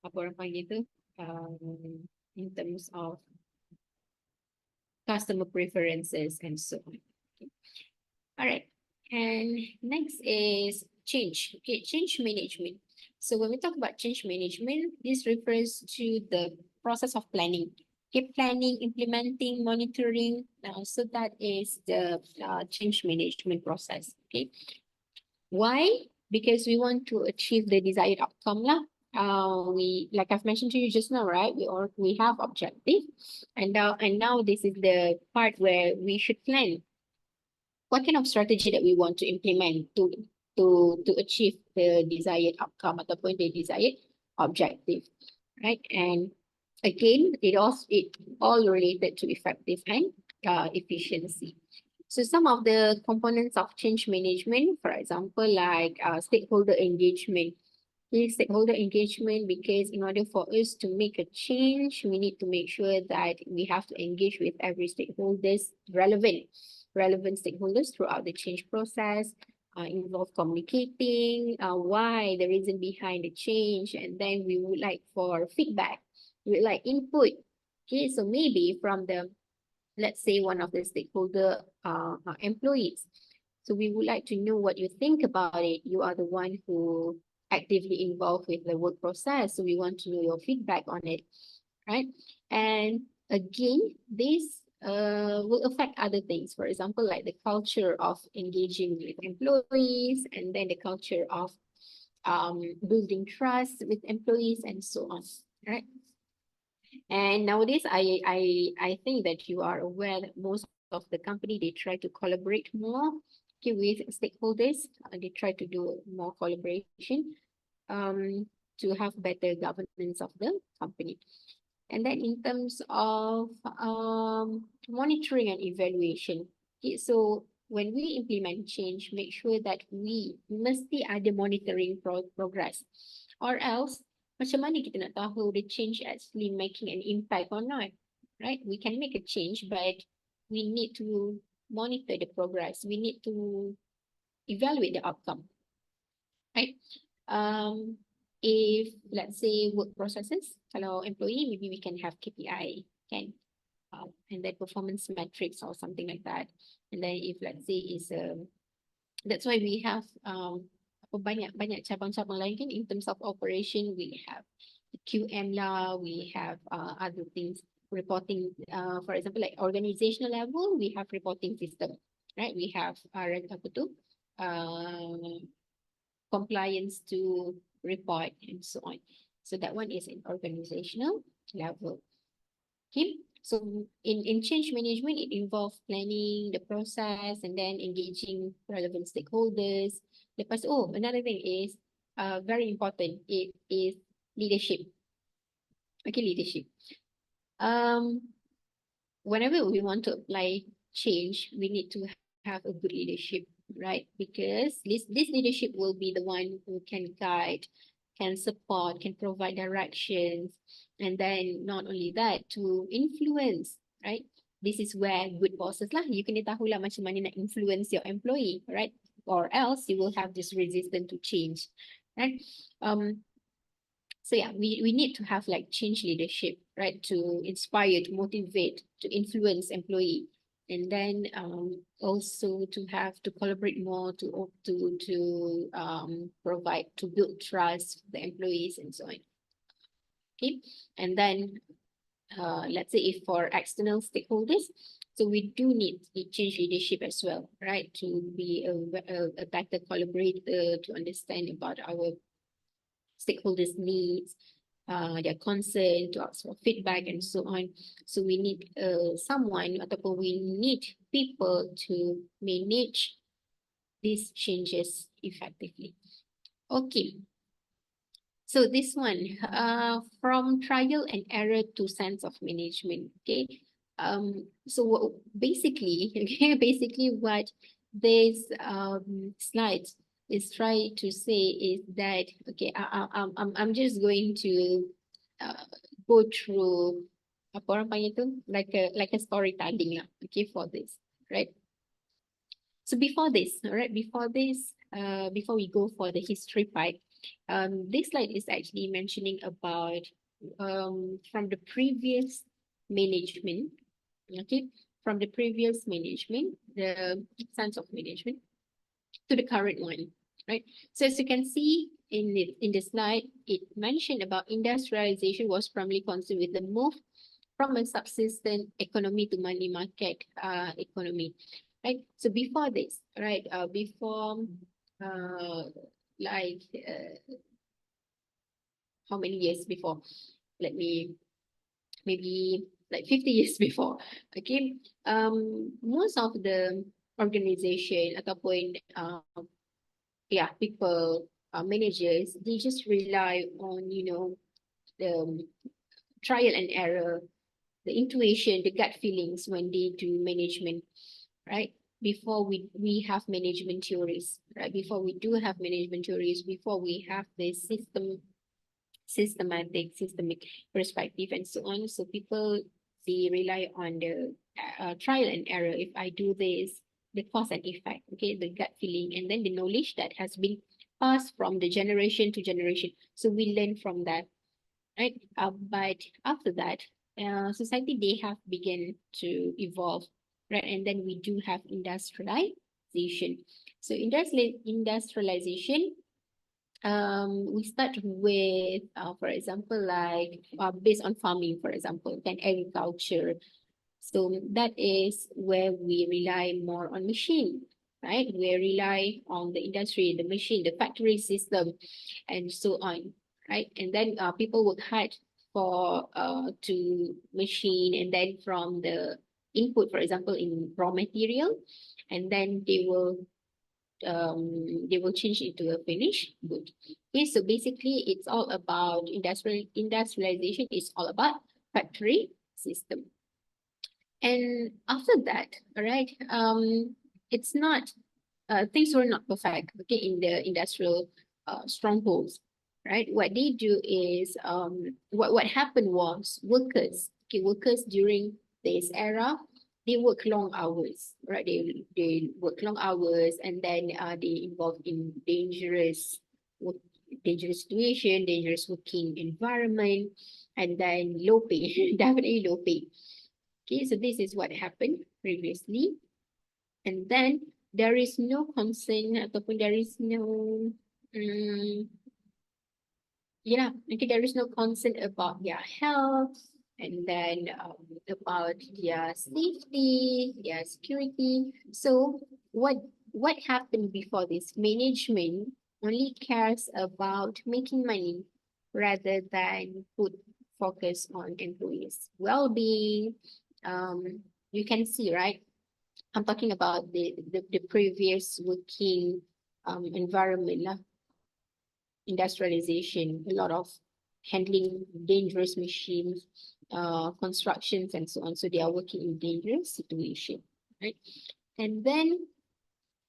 apa orang panggil tu, in terms of customer preferences and so on. Okay. All right. And next is change. Okay, change management. So when we talk about change management, this refers to the process of planning. Okay, planning, implementing, monitoring. So that is the change management process. Okay. Why? Because we want to achieve the desired outcome lah. We, like I've mentioned to you just now, right? We have objective, and now this is the part where we should plan what kind of strategy that we want to implement to achieve the desired outcome ataupun the desired objective, right? And again, it all related to effective and efficiency. So some of the components of change management, for example, like stakeholder engagement. Stakeholder engagement, because in order for us to make a change, we need to make sure that we have to engage with every stakeholders, relevant stakeholders throughout the change process, involve communicating why, the reason behind the change, and then we would like for feedback, we would like input. Okay, so maybe from the, let's say one of the stakeholder employees. So we would like to know what you think about it. You are the one who actively involved with the work process. So we want to know your feedback on it, right? And again, this will affect other things. For example, like the culture of engaging with employees, and then the culture of building trust with employees and so on, right? And nowadays, I think that you are aware that most of the company, they try to collaborate more with stakeholders. They try to do more collaboration to have better governance of the company. And then in terms of monitoring and evaluation, okay, so when we implement change, make sure that we mesti ada monitoring progress, or else macam mana kita nak tahu the change actually making an impact or not, right? We can make a change, but we need to monitor the progress. We need to evaluate the outcome, right? If let's say work processes, kalau employee, maybe we can have KPI, can, and then performance metrics or something like that. And then if let's say is that's why we have banyak cabang-cabang lain kan, in terms of operation. We have QM lah, we have other things, reporting, for example, like organizational level, we have reporting system, right? We have compliance to report and so on. So that one is in organizational level. Okay, So in change management, it involves planning the process and then engaging relevant stakeholders. Another thing is very important. It is leadership. Okay, leadership. Whenever we want to apply change, we need to have a good leadership, right? Because this leadership will be the one who can guide, can support, can provide directions, and then not only that, to influence, right? This is where good bosses lah, you kena tahulah macam mana nak influence your employee, right? Or else you will have this resistance to change, right? So yeah, we need to have like change leadership, right? To inspire, to motivate, to influence employee. And then also to have to collaborate more to provide, to build trust for the employees and so on. Okay. And then let's say if for external stakeholders, so we do need change leadership as well, right? To be a better collaborator, to understand about our stakeholders' needs, their concern, to ask for feedback and so on. So we need someone ataupun we need people to manage these changes effectively. Okay. So this one, from trial and error to sense of management. Okay. So basically, basically what this slides is trying to say is that, okay, I'm just going to go through apa orang panggil tu, like a storytelling lah, okay, for this, right? So before this, all right, before we go for the history part, this slide is actually mentioning about from the previous management, okay, from the previous management, the sense of management, to the current one, right? So as you can see in the slide, it mentioned about industrialization was primarily concerned with the move from a subsistence economy to money market economy, right? So before this, right, before like how many years before? Let me, maybe like 50 years before, okay? Most of the organization ataupun people, managers, they just rely on, the trial and error, the intuition, the gut feelings when they do management, right? Before we have management theories, right? Before we do have management theories, before we have the systemic perspective and so on. So people, they rely on the trial and error. If I do this, the cause and effect, okay, the gut feeling, and then the knowledge that has been passed from the generation to generation. So we learn from that, right? But after that, society, they have begun to evolve, right? And then we do have industrialization. So industrialization, we start with, for example, like based on farming, for example, then agriculture. So that is where we rely more on machine, right? We rely on the industry, the machine, the factory system, and so on, right? And then people work hard for to machine, and then from the input, for example, in raw material, and then they will change into a finished good. Okay, so basically it's all about industrialization is all about factory system. And after that, all right, it's not, things were not perfect, okay, in the industrial strongholds, right? What they do is, what happened was workers during this era, they work long hours, right? They work long hours, and then they involved in dangerous situation, dangerous working environment, and then low pay, definitely low pay. Okay, so this is what happened previously. And then there is no concern ataupun there is no there is no concern about their health, and then about their safety, their security. So what happened before this? Management only cares about making money rather than put focus on employees' well-being. You can see, right? I'm talking about the previous working environment lah. Industrialization, a lot of handling dangerous machines, constructions and so on. So they are working in dangerous situation, right? And then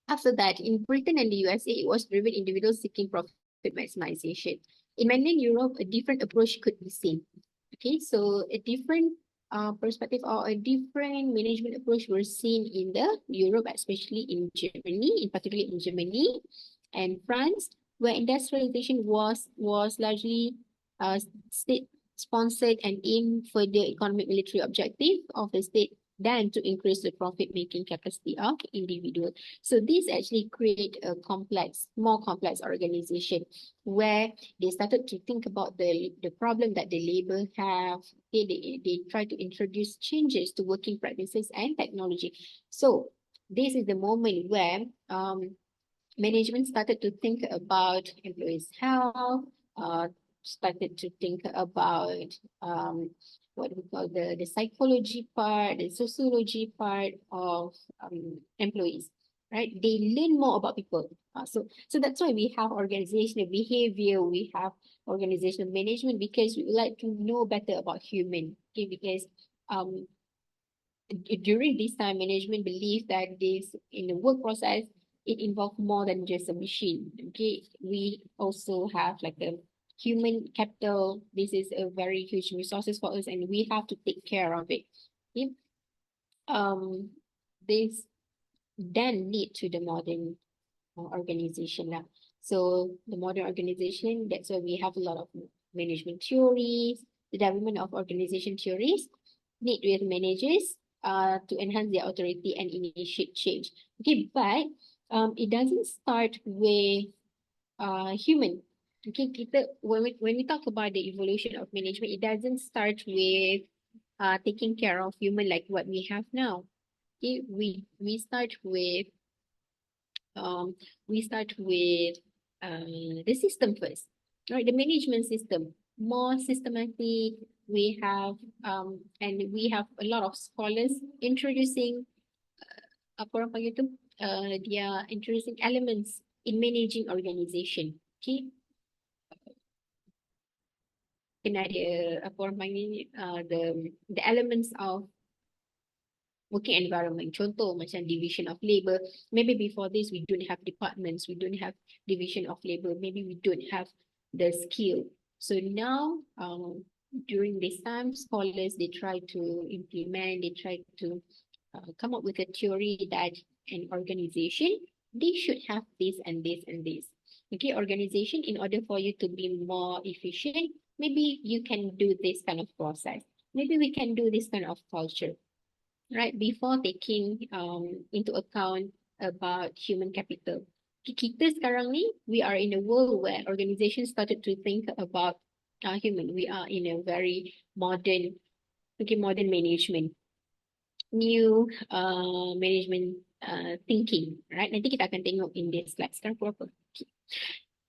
after that, in Britain and the USA, it was driven individuals seeking profit maximization. In mainland Europe, a different approach could be seen. Okay, so a different perspective or a different management approach were seen in the Europe, especially in Germany, in particular in Germany and France, where industrialization was largely state sponsored and aimed for the economic military objective of the state than to increase the profit-making capacity of individual. So this actually create a more complex organization where they started to think about the problem that the labor have. They try to introduce changes to working practices and technology. So this is the moment where management started to think about employees' health, started to think about what we call the psychology part, the sociology part of employees, right? They learn more about people. So that's why we have organizational behavior, we have organizational management, because we would like to know better about human. Okay, because during this time, management believed that this in the work process, it involved more than just a machine. Okay, we also have like a human capital. This is a very huge resources for us, and we have to take care of it. Okay? This then lead to the modern organization lah. So the modern organization, that's why we have a lot of management theories, the development of organization theories, need with managers to enhance their authority and initiate change. Okay, but it doesn't start with human. Okay, when we talk about the evolution of management, it doesn't start with taking care of human like what we have now. Okay, we start with the system first, right? The management system, more systematic. We have and we have a lot of scholars introducing apa orang panggil tu, they are introducing elements in managing organization. Okay, kena ada apa orang panggil the elements of working environment. Contoh macam division of labor. Maybe before this we don't have departments, we don't have division of labor. Maybe we don't have the skill. So now, during this time, scholars they try to implement, they try to come up with a theory that an organization they should have this and this and this. Okay, organization, in order for you to be more efficient, maybe you can do this kind of process. Maybe we can do this kind of culture. Right, before taking into account about human capital. Kita sekarang ni, we are in a world where organizations started to think about human. We are in a very modern, modern management, new management thinking, right? Nanti kita akan tengok in this slide. Sekarang apa? Okay.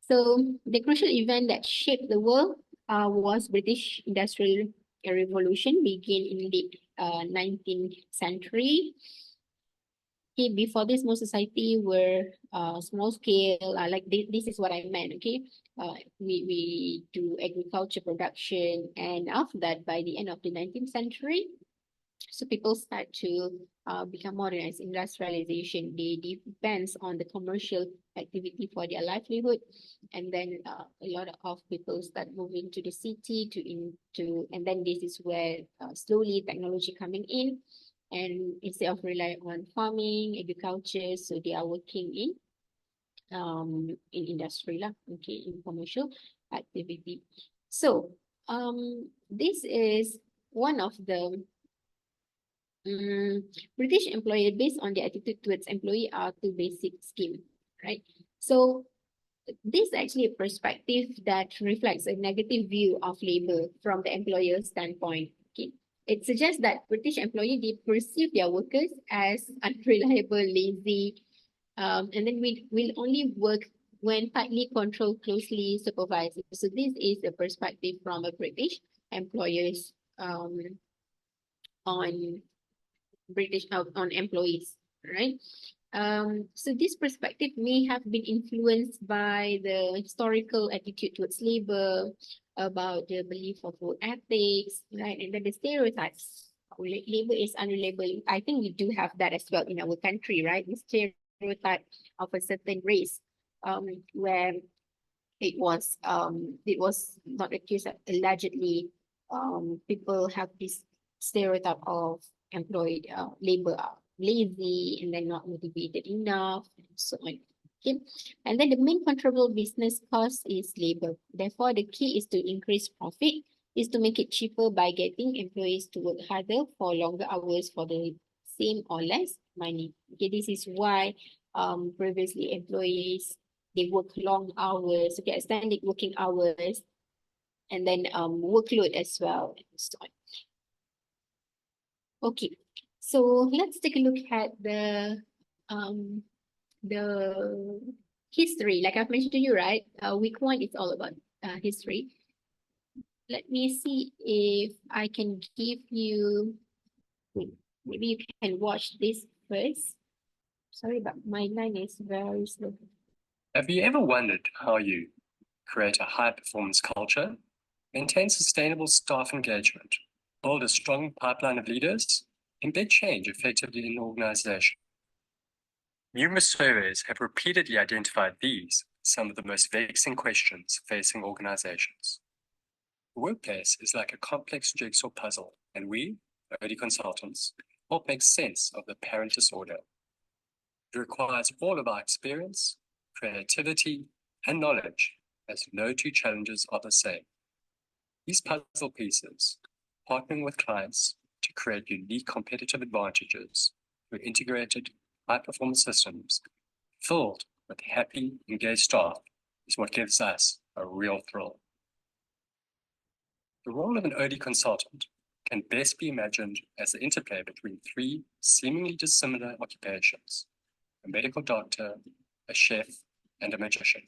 So the crucial event that shaped the world was British Industrial Revolution, begin in late 19th century. Okay, before this, most society were small scale. Like this is what I meant. Okay, we do agriculture production, and after that, by the end of the 19th century, so people start to become modernized. Industrialization, they depends on the commercial activity for their livelihood, and then a lot of people start moving to the city and then this is where slowly technology coming in, and instead of relying on farming, agriculture, so they are working in industry lah, okay, in commercial activity. So this is one of the British employer, based on their attitude towards employee, are two basic scheme, right? So this is actually a perspective that reflects a negative view of labor from the employer's standpoint. Okay, it suggests that British employees they perceive their workers as unreliable, lazy, and then will only work when tightly controlled, closely supervised. So this is a perspective from a British employers on on employees, right? So this perspective may have been influenced by the historical attitude towards labor, about the belief of work ethics, right? And then the stereotypes. Labor is unreliable. I think we do have that as well in our country, right? The stereotype of a certain race, where it was not accused, allegedly, people have this stereotype of employed labor are lazy and then not motivated enough and so on. Okay, and then the main controllable business cost is labor. Therefore, the key is to increase profit, is to make it cheaper by getting employees to work harder for longer hours for the same or less money. Okay, this is why previously employees, they work long hours, okay, extended working hours, and then workload as well, and so on. Okay, so let's take a look at the history. Like I've mentioned to you, right? Week 1 is all about history. Let me see if I can give you, maybe you can watch this first. Sorry, but my line is very slow. Have you ever wondered how you create a high-performance culture, maintain sustainable staff engagement, build a strong pipeline of leaders, embed change effectively in the organization? Numerous surveys have repeatedly identified these as some of the most vexing questions facing organizations. The workplace is like a complex jigsaw puzzle, and we, OD consultants, help make sense of the apparent disorder. It requires all of our experience, creativity, and knowledge, as no two challenges are the same. These puzzle pieces, partnering with clients to create unique competitive advantages through integrated high-performance systems filled with happy, engaged staff, is what gives us a real thrill. The role of an OD consultant can best be imagined as the interplay between 3 seemingly dissimilar occupations: a medical doctor, a chef, and a magician.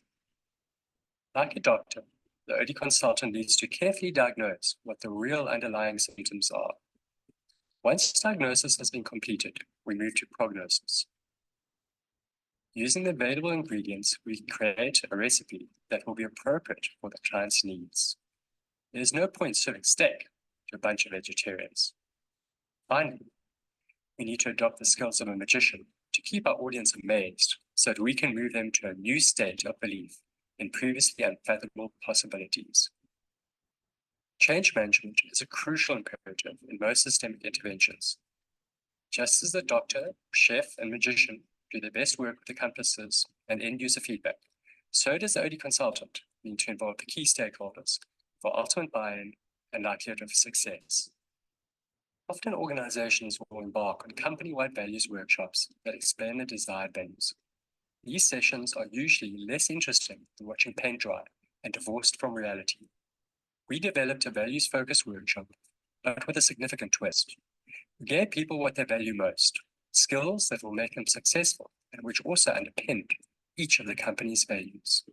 Like a doctor, the OD consultant needs to carefully diagnose what the real underlying symptoms are. Once diagnosis has been completed, we move to prognosis. Using the available ingredients, we create a recipe that will be appropriate for the client's needs. There is no point serving steak to a bunch of vegetarians. Finally, we need to adopt the skills of a magician to keep our audience amazed so that we can move them to a new state of belief in previously unfathomable possibilities. Change management is a crucial imperative in most systemic interventions. Just as the doctor, chef, and magician do their best work with accomplices and end-user feedback, so does the OD consultant need to involve the key stakeholders for ultimate buy-in and likelihood of success. Often organizations will embark on company-wide values workshops that explain the desired values. These sessions are usually less interesting than watching paint dry and divorced from reality. We developed a values-focused workshop, but with a significant twist. We gave people what they value most, skills that will make them successful and which also underpinned each of the company's values.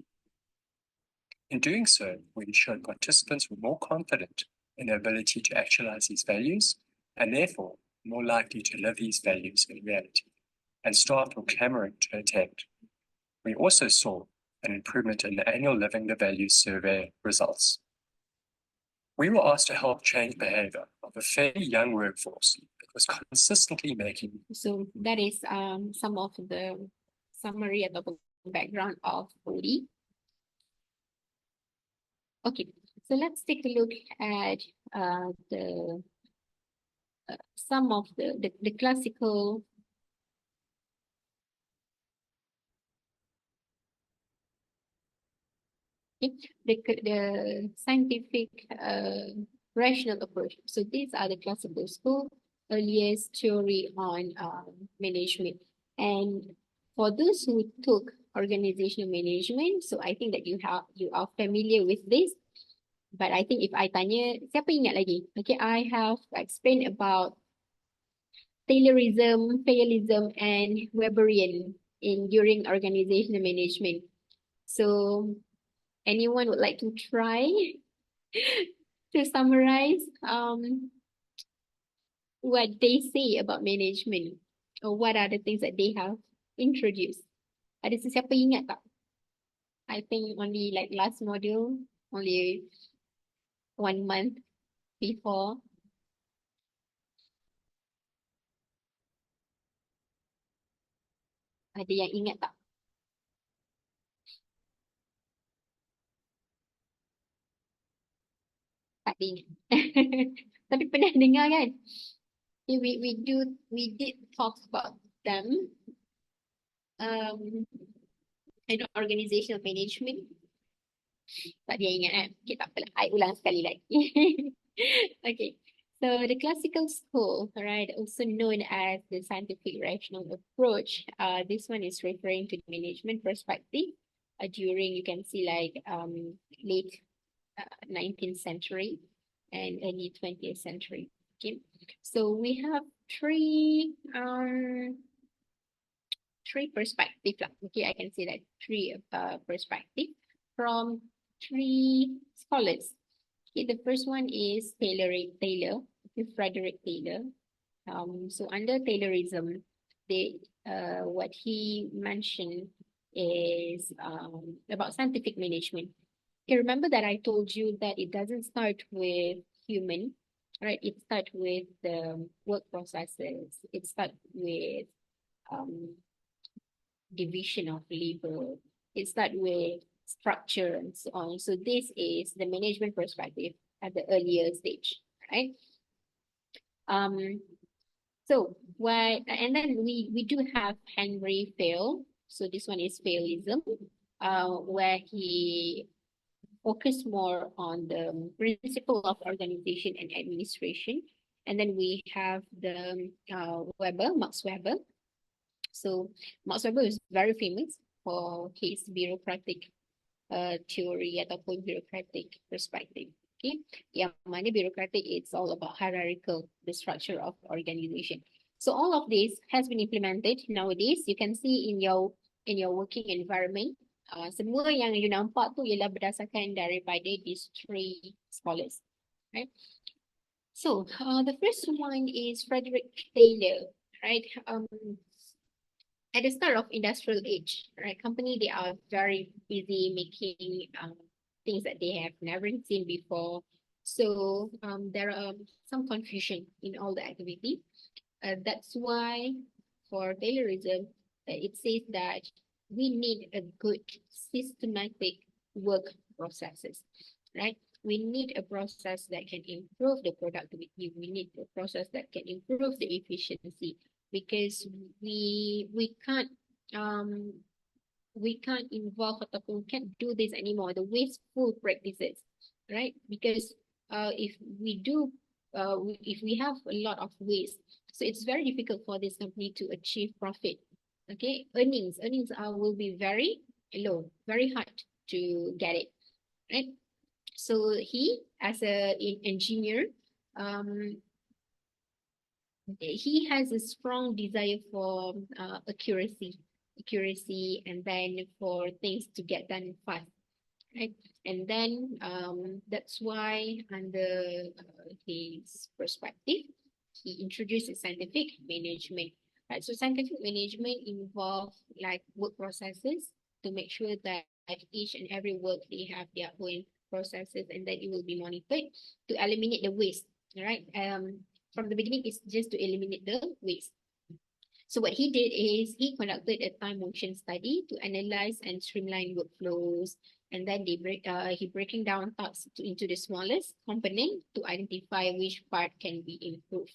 In doing so, we ensured participants were more confident in their ability to actualize these values and therefore more likely to live these values in reality, and staff were clamoring to attend. We also saw an improvement in the annual Living the Values survey results. We were asked to help change behavior of a fairly young workforce that was consistently making. So that is some of the summary atau background of OD. Okay, so let's take a look at some of the classical the scientific rational approach. So these are the classical school earliest theory on management. And for those who took organizational management, so I think that you are familiar with this. But I think if I tanya, siapa ingat lagi? Okay, I have explained about Taylorism, Fayelism, and Weberian during organizational management. So anyone would like to try to summarize what they say about management, or what are the things that they have introduced. Ada sesiapa ingat tak? I think only like last module, only 1 month before. Ada yang ingat tak? Tak ada ingat. Tapi pernah dengar kan? We did talk about them in organizational management. Tak dia ingat kan? Okay, tak apalah. I ulang sekali lagi. Okay. So the classical school, right, also known as the scientific rational approach, this one is referring to the management perspective during, you can see like late 19th century and early 20th century. Okay, so we have three perspectives. Okay, I can say that three perspectives from three scholars. Okay, the first one is Frederick Taylor. So under Taylorism, what he mentioned is about scientific management. Okay, remember that I told you that it doesn't start with human, right? It starts with the work processes. It starts with division of labor. It starts with structure and so on. So this is the management perspective at the earlier stage, right? So and then we do have Henry Fail. So this one is Failism, where he focused more on the principle of organization and administration. And then we have the Max Weber. So Max Weber is very famous for his bureaucratic theory ataupun bureaucratic perspective. Okay, yang mana bureaucratic, it's all about hierarchical, the structure of organization. So all of this has been implemented nowadays. You can see in your working environment. Semua yang you nampak tu ialah berdasarkan daripada these three scholars, right? So the first one is Frederick Taylor, right? At the start of industrial age, right? Company, they are very busy making things that they have never seen before. So there are some confusion in all the activity. That's why for Taylorism, it says that we need a good systematic work processes, right? We need a process that can improve the productivity. We need a process that can improve the efficiency, because we can't involve ataupun can't do this anymore, the wasteful practices, right? Because if we have a lot of waste, so it's very difficult for this company to achieve profit. Okay, earnings will be very low, very hard to get it, right? So he, as an engineer, he has a strong desire for accuracy, and then for things to get done fast, right? And then that's why under his perspective, he introduced scientific management. Right, so scientific management involves like work processes to make sure that each and every work, they have their own processes, and that it will be monitored to eliminate the waste. Right. From the beginning, it's just to eliminate the waste. So what he did is he conducted a time motion study to analyze and streamline workflows, and then he breaking down tasks into the smallest component to identify which part can be improved.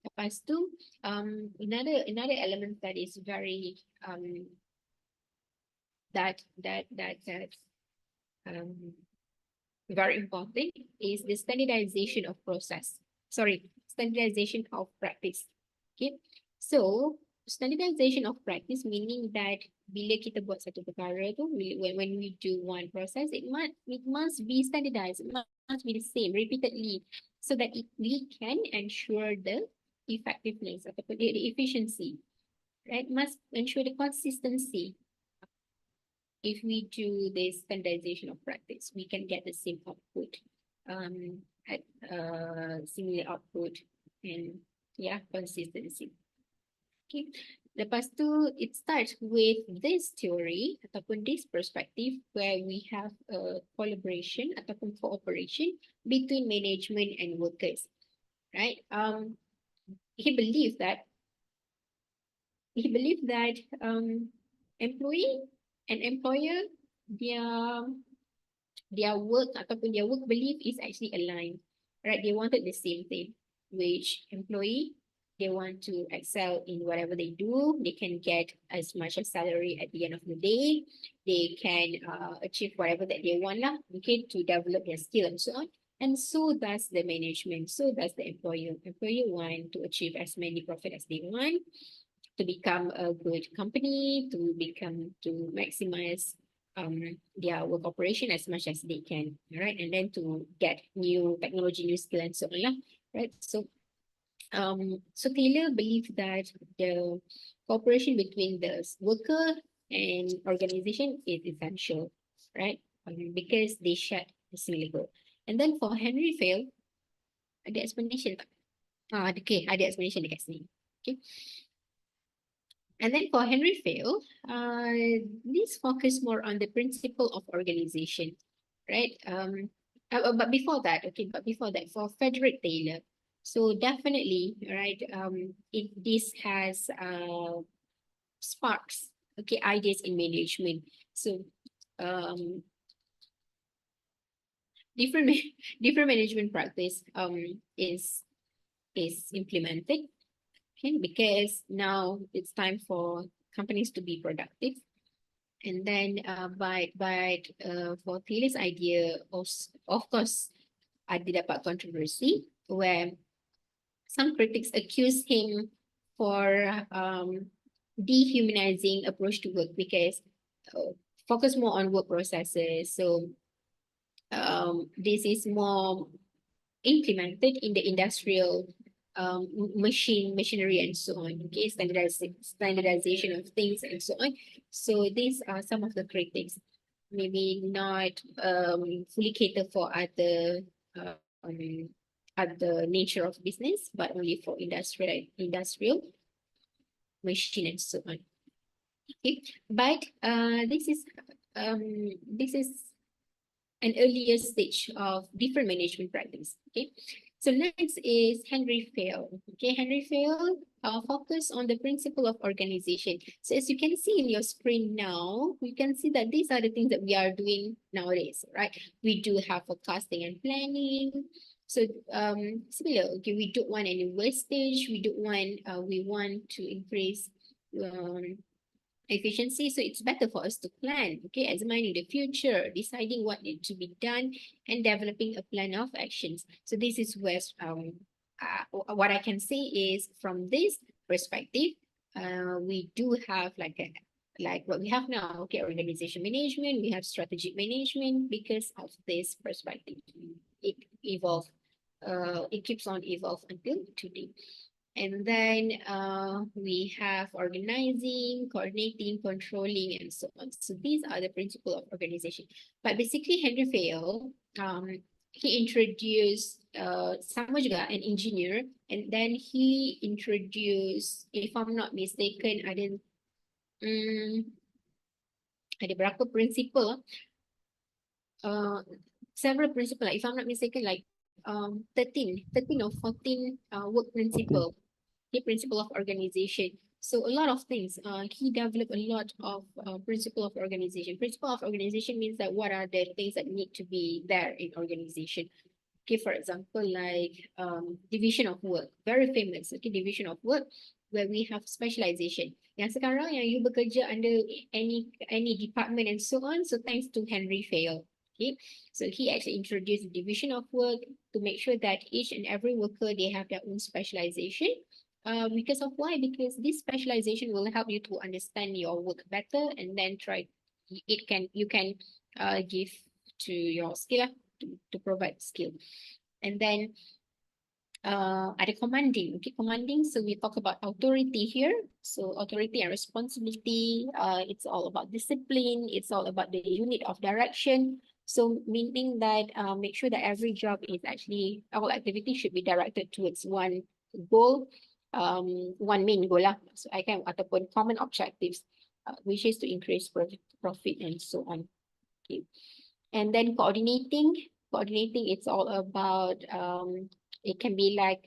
Lepas tu, another element that is very very important is the standardization of process. Standardization of practice. Okay, so standardization of practice meaning that bila kita buat satu perkara tu, when we do one process, it must be standardized. It must be the same repeatedly, so that we can ensure the effectiveness ataupun the efficiency, right? Must ensure the consistency. If we do this standardization of practice, we can get the same output. at similar output and yeah, consistency. Okay. Lepas tu, it starts with this theory ataupun this perspective where we have a collaboration ataupun cooperation between management and workers, right? He believed that employee and employer, their work ataupun their work belief is actually aligned, right? They wanted the same thing, which employee, they want to excel in whatever they do. They can get as much as salary at the end of the day. They can achieve whatever that they want lah, okay, to develop their skill and so on. And so does the management, so does the employer. Employer want to achieve as many profit as they want, to become a good company, to maximize their work operation as much as they can, right? And then to get new technology, new skill, and so on, lah, right? So Taylor believed that the cooperation between the worker and organization is essential, right? Because they share the similar goal. And then for Henry Fale, ada explanation tak? Okay, ada explanation dekat sini. Okay. And then for Henry Fale, this focus more on the principle of organization, right? But before that, for Frederick Taylor, so definitely, right? This has sparks, okay, ideas in management. So, different management practice is implemented. Okay, because now it's time for companies to be productive. And then for Taylor's idea, of course, ada dapat controversy where some critics accuse him for dehumanizing approach to work because focus more on work processes. So this is more implemented in the industrial machinery and so on, okay, standardization of things and so on. So these are some of the critics, maybe not fully cater for other nature of business, but only for industrial machine and so on. Okay, but this is an earlier stage of different management practice. Okay, so next is Henry Fale. Okay, Henry Fale focus on the principle of organization. So as you can see in your screen now, you can see that these are the things that we are doing nowadays, right? We do have forecasting and planning. So similar, okay, we don't want any wastage. We want to increase efficiency. So it's better for us to plan, okay, examining the future, deciding what needs to be done, and developing a plan of actions. So this is where what I can say is from this perspective, we do have like what we have now, okay, organization management, we have strategic management because of this perspective. It evolved, it keeps on evolve until today. And then we have organizing, coordinating, controlling, and so on. So these are the principles of organization. But basically, Henry Fale, he introduced sama juga an engineer, and then he introduced, if I'm not mistaken, ada berapa principle? Several principles. If I'm not mistaken, like 13 or 14 work principle. The principle of organization. So a lot of things. He developed a lot of principle of organization. Principle of organization means that what are the things that need to be there in organization. Okay, for example, like division of work, very famous. Okay, division of work where we have specialization. Yang sekarang yang you bekerja under any department and so on. So thanks to Henry Fale. Okay, so he actually introduced division of work to make sure that each and every worker, they have their own specialization. Because of why? Because this specialization will help you to understand your work better, and then you can give to your skill to provide skill. And then ada commanding. Okay, commanding. So we talk about authority here. So authority and responsibility. It's all about discipline. It's all about the unit of direction. So meaning that make sure that every job is actually, all activity should be directed towards one goal, one main goal lah. So I can ataupun common objectives, which is to increase profit and so on. Okay. And then coordinating, it's all about it can be like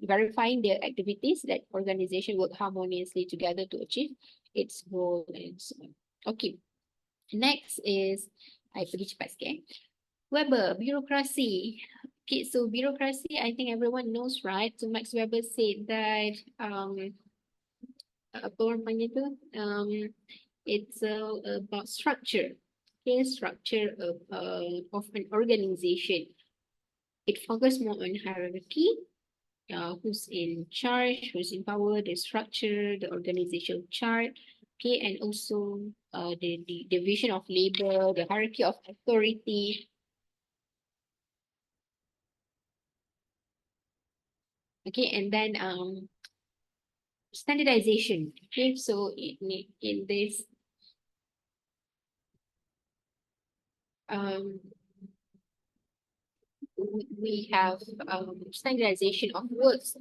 verifying the activities that organization work harmoniously together to achieve its goal and so on. Okay. Next is, I pergi cepat sikit. Weber, bureaucracy. Okay, so bureaucracy, I think everyone knows, right? So Max Weber said that apa orang panggil tu? It's about structure. Okay, structure of an organization. It focuses more on hierarchy, who's in charge, who's in power, the structure, the organizational chart, okay, and also the division of labor, the hierarchy of authority. Okay, and then standardization. Okay, so in this we have standardization of works,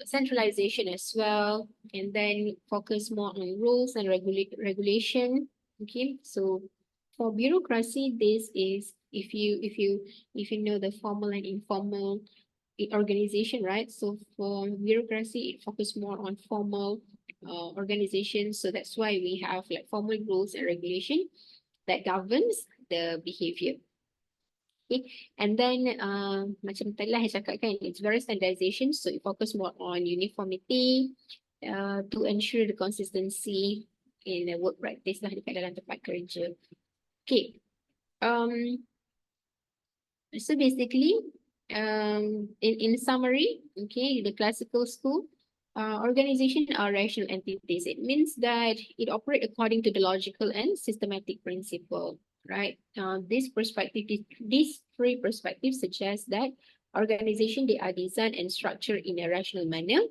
centralization as well, and then focus more on rules and regulation. Okay, so for bureaucracy, this is if you know the formal and informal organization, right? So for bureaucracy, it focuses more on formal organization. So that's why we have like formal rules and regulation that governs the behavior. Okay, and then macam tadi lah saya cakap kan, it's very standardization, so it focus more on uniformity to ensure the consistency in the work practice lah dekat dalam tempat kerja. Okay, so basically, in summary, okay, the classical school organization are rational entities. It means that it operates according to the logical and systematic principle, right? These three perspectives suggest that organization, they are designed and structured in a rational manner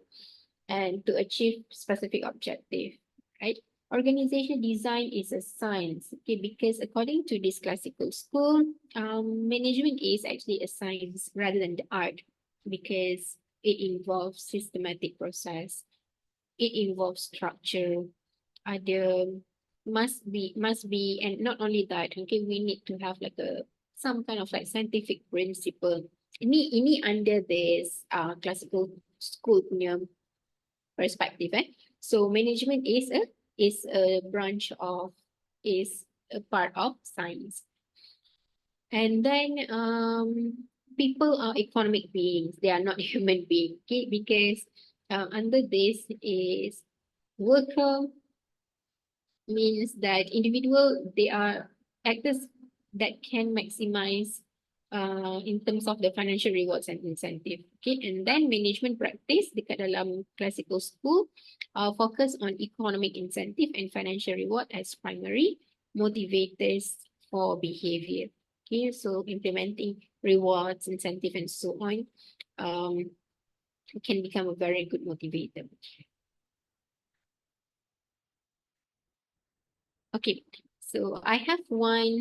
and to achieve specific objective, right? Organizational design is a science, okay, because according to this classical school, management is actually a science rather than the art, because it involves systematic process, it involves structure, must be, and not only that, okay, we need to have like some kind of like scientific principle. Ini under this classical school punya perspective, So management is a branch of, is a part of science. And then people are economic beings, they are not human beings, okay? Because under this is worker, means that individual, they are actors that can maximize in terms of the financial rewards and incentive. Okay, and then management practice dekat dalam classical school focus on economic incentive and financial reward as primary motivators for behavior. Okay, so implementing rewards, incentive, and so on can become a very good motivator. Okay, so I have one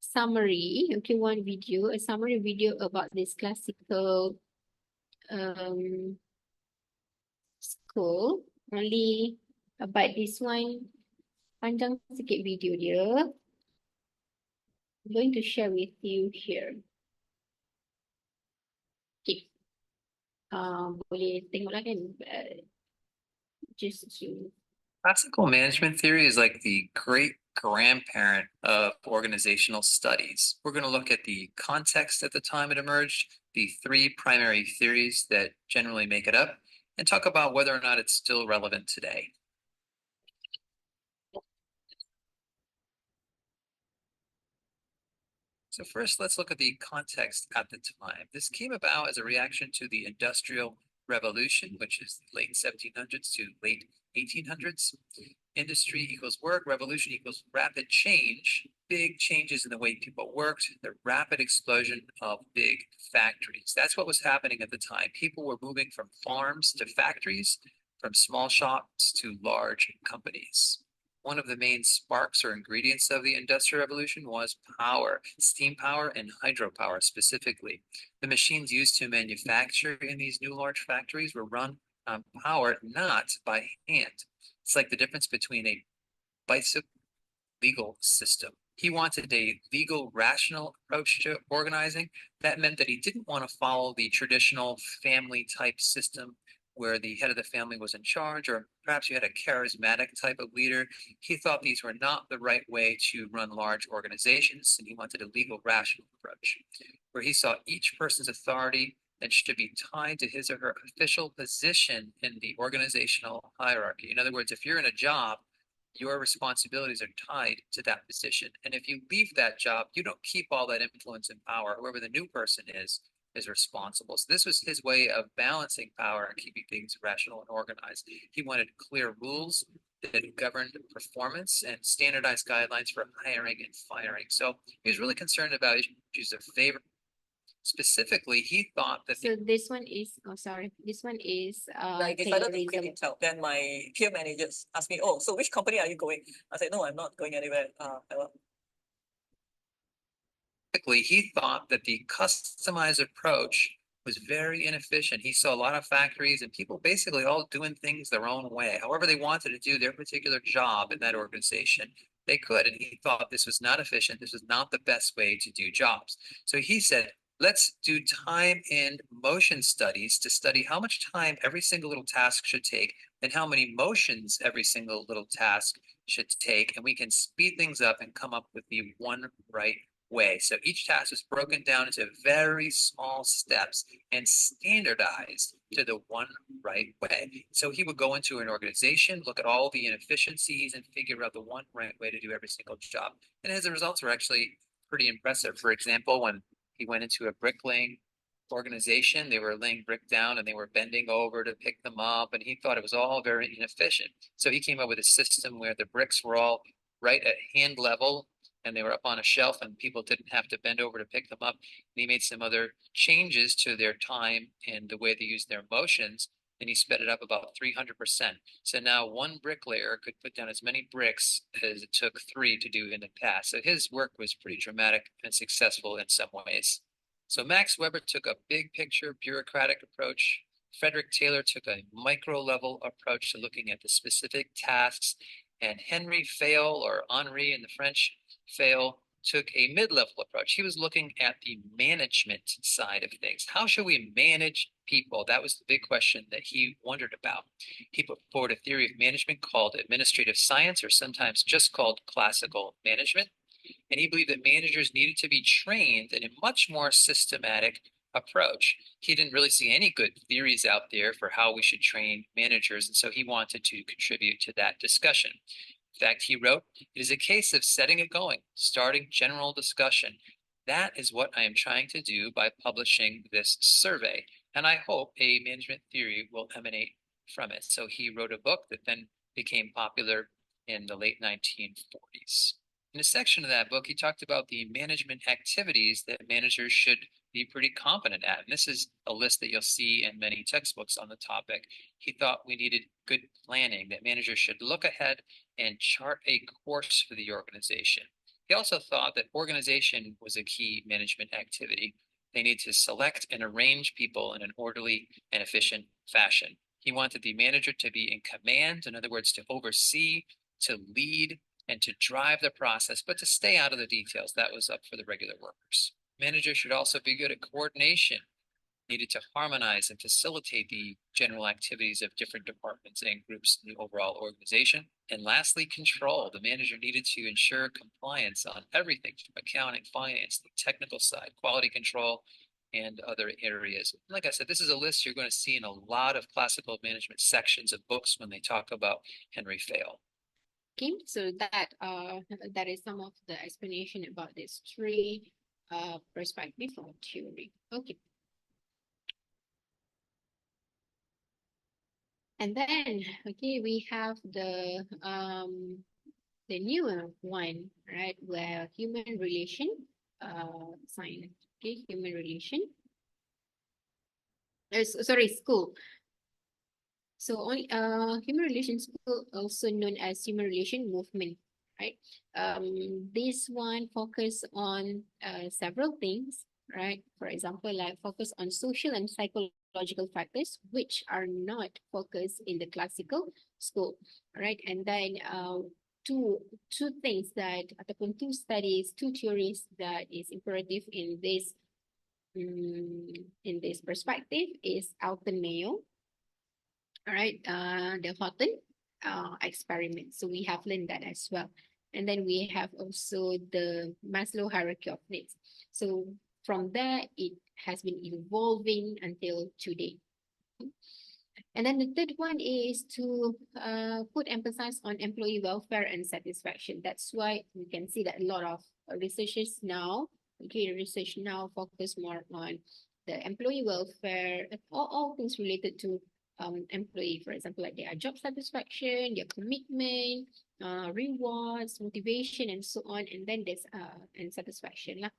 summary, okay, one video, a summary video about this classical school. Only but this one panjang sikit video dia. I'm going to share with you here. Okay. Boleh tengoklah kan, just to Classical management theory is like the great grandparent of organizational studies. We're going to look at the context at the time it emerged, the three primary theories that generally make it up, and talk about whether or not it's still relevant today. So first, let's look at the context at the time. This came about as a reaction to the Industrial Revolution, which is late 1700s to late 1800s. Industry equals work, revolution equals rapid change, big changes in the way people worked, the rapid explosion of big factories. That's what was happening at the time. People were moving from farms to factories, from small shops to large companies. one of the main sparks or ingredients of the Industrial Revolution was power, steam power and hydropower specifically. The machines used to manufacture in these new large factories were run on power, not by hand. It's like the difference between a bicycle legal system. He wanted a legal, rational approach to organizing. That meant that he didn't want to follow the traditional family type system where the head of the family was in charge, or perhaps you had a charismatic type of leader. He thought these were not the right way to run large organizations, and he wanted a legal, rational approach where he saw each person's authority that should be tied to his or her official position in the organizational hierarchy. In other words, if you're in a job, your responsibilities are tied to that position. And if you leave that job, you don't keep all that influence and power. Whoever the new person is responsible. So this was his way of balancing power and keeping things rational and organized. He wanted clear rules that governed performance and standardized guidelines for hiring and firing. So he was really concerned about issues of favor. Specifically, he thought that So this one is, oh, sorry, this one is Like if I don't quit Taylorism. Intel, then my peer managers ask me, oh, so which company are you going? I said, no, I'm not going anywhere. he thought that the customized approach was very inefficient. He saw a lot of factories and people basically all doing things their own way. However they wanted to do their particular job in that organization, they could. And he thought this was not efficient. This was not the best way to do jobs. So he said, let's do time and motion studies to study how much time every single little task should take and how many motions every single little task should take. And we can speed things up and come up with the one right way. So each task was broken down into very small steps and standardized to the one right way. So he would go into an organization, look at all the inefficiencies and figure out the one right way to do every single job. And his results were actually pretty impressive. For example, when he went into a bricklaying organization, they were laying brick down and they were bending over to pick them up, and he thought it was all very inefficient. So he came up with a system where the bricks were all right at hand level and they were up on a shelf and people didn't have to bend over to pick them up. And he made some other changes to their time and the way they used their motions, and he sped it up about 300%. So now one bricklayer could put down as many bricks as it took 3 to do in the past. So his work was pretty dramatic and successful in some ways. So Max Weber took a big picture bureaucratic approach. Frederick Taylor took a micro level approach to looking at the specific tasks, and Henry Fail, or Henri in the French, Fail, took a mid-level approach. He was looking at the management side of things. How should we manage people? That was the big question that he wondered about. He put forward a theory of management called administrative science, or sometimes just called classical management. And he believed that managers needed to be trained in a much more systematic approach. He didn't really see any good theories out there for how we should train managers, and so he wanted to contribute to that discussion. In fact, he wrote, "It is a case of setting it going, starting general discussion. That is what I am trying to do by publishing this survey, and I hope a management theory will emanate from it." So he wrote a book that then became popular in the late 1940s. In a section of that book, he talked about the management activities that managers should be pretty competent at. And this is a list that you'll see in many textbooks on the topic. He thought we needed good planning, that managers should look ahead and chart a course for the organization. He also thought that organization was a key management activity. They need to select and arrange people in an orderly and efficient fashion. He wanted the manager to be in command, in other words, to oversee, to lead, and to drive the process, but to stay out of the details. That was up for the regular workers. Managers should also be good at coordination, needed to harmonize and facilitate the general activities of different departments and groups in the overall organization. And lastly, control. The manager needed to ensure compliance on everything from accounting, finance, the technical side, quality control, and other areas. Like I said, this is a list you're going to see in a lot of classical management sections of books when they talk about Henry Fail. Okay, so that is some of the explanation about this three perspective of theory. Okay. And then, okay, we have the newer one, right? Where human relation science. Okay, human relation. Sorry, school. So on human relations school, also known as human relation movement, right? This one focus on several things, right? For example, like focus on social and psychological factors, which are not focused in the classical school, right? And then two things that ataupun two studies, two theories that is imperative in this perspective is Alton Mayo. All right, the Horton experiment. So we have learned that as well. And then we have also the Maslow hierarchy of needs. So from there, it has been evolving until today. And then the third one is to put emphasis on employee welfare and satisfaction. That's why we can see that a lot of researchers now, research now focus more on the employee welfare, all things related to employee, for example, like their job satisfaction, their commitment, rewards, motivation, and so on. And then there's and satisfaction lah.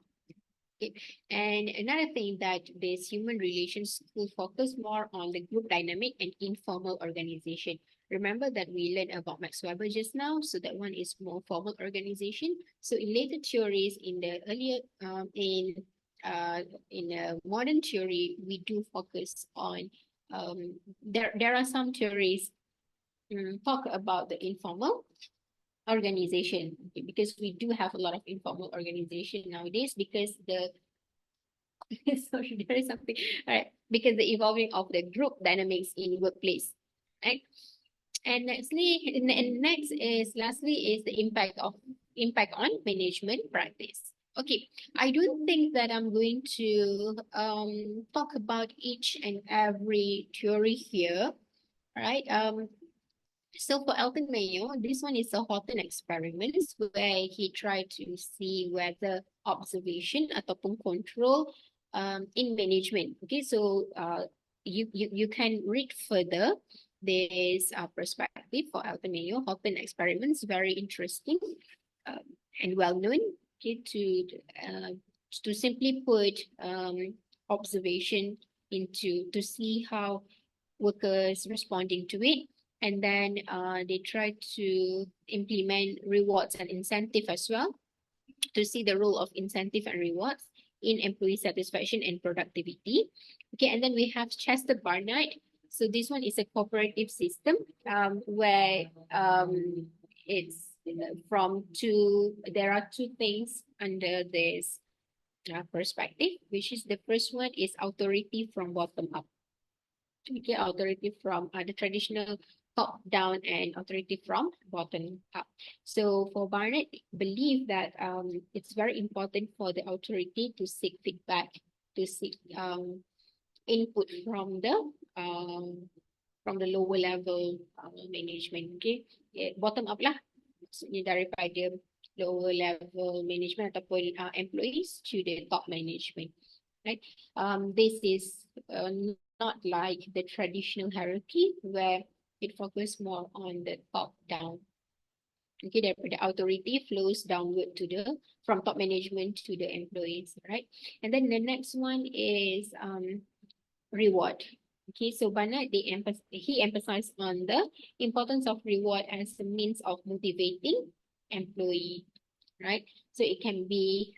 Okay. And another thing that this human relations will focus more on the group dynamic and informal organization. Remember that we learned about Max Weber just now, so that one is more formal organization. So in later theories, in the earlier in a modern theory, we do focus on there are some theories talk about the informal organization, okay, because we do have a lot of informal organization nowadays because the sorry, there is something. All right, because the evolving of the group dynamics in workplace, right? And lastly is the impact on management practice. Okay, I don't think that I'm going to talk about each and every theory here, right? So for Alton Mayo, this one is a Horton experiments where he tried to see whether observation ataupun control in management. Okay, so you can read further this perspective for Alton Mayo. Horton experiments, very interesting and well known. Okay, to simply put observation into to see how workers responding to it, and then they try to implement rewards and incentive as well to see the role of incentive and rewards in employee satisfaction and productivity. Okay, and then we have Chester Barnard. So this one is a cooperative system where it's there are two things under this perspective, which is the first one is authority from bottom up. Okay, authority from the traditional top down and authority from bottom up. So for Barnett, believe that it's very important for the authority to seek feedback, to seek input from the lower level management. Okay, bottom up lah. Maksudnya daripada lower level management ataupun employees to the top management. Right. This is not like the traditional hierarchy where it focuses more on the top down. Okay, the authority flows downward to from top management to the employees, right? And then the next one is reward. Okay, so Barnard he emphasized on the importance of reward as a means of motivating employee, right? So it can be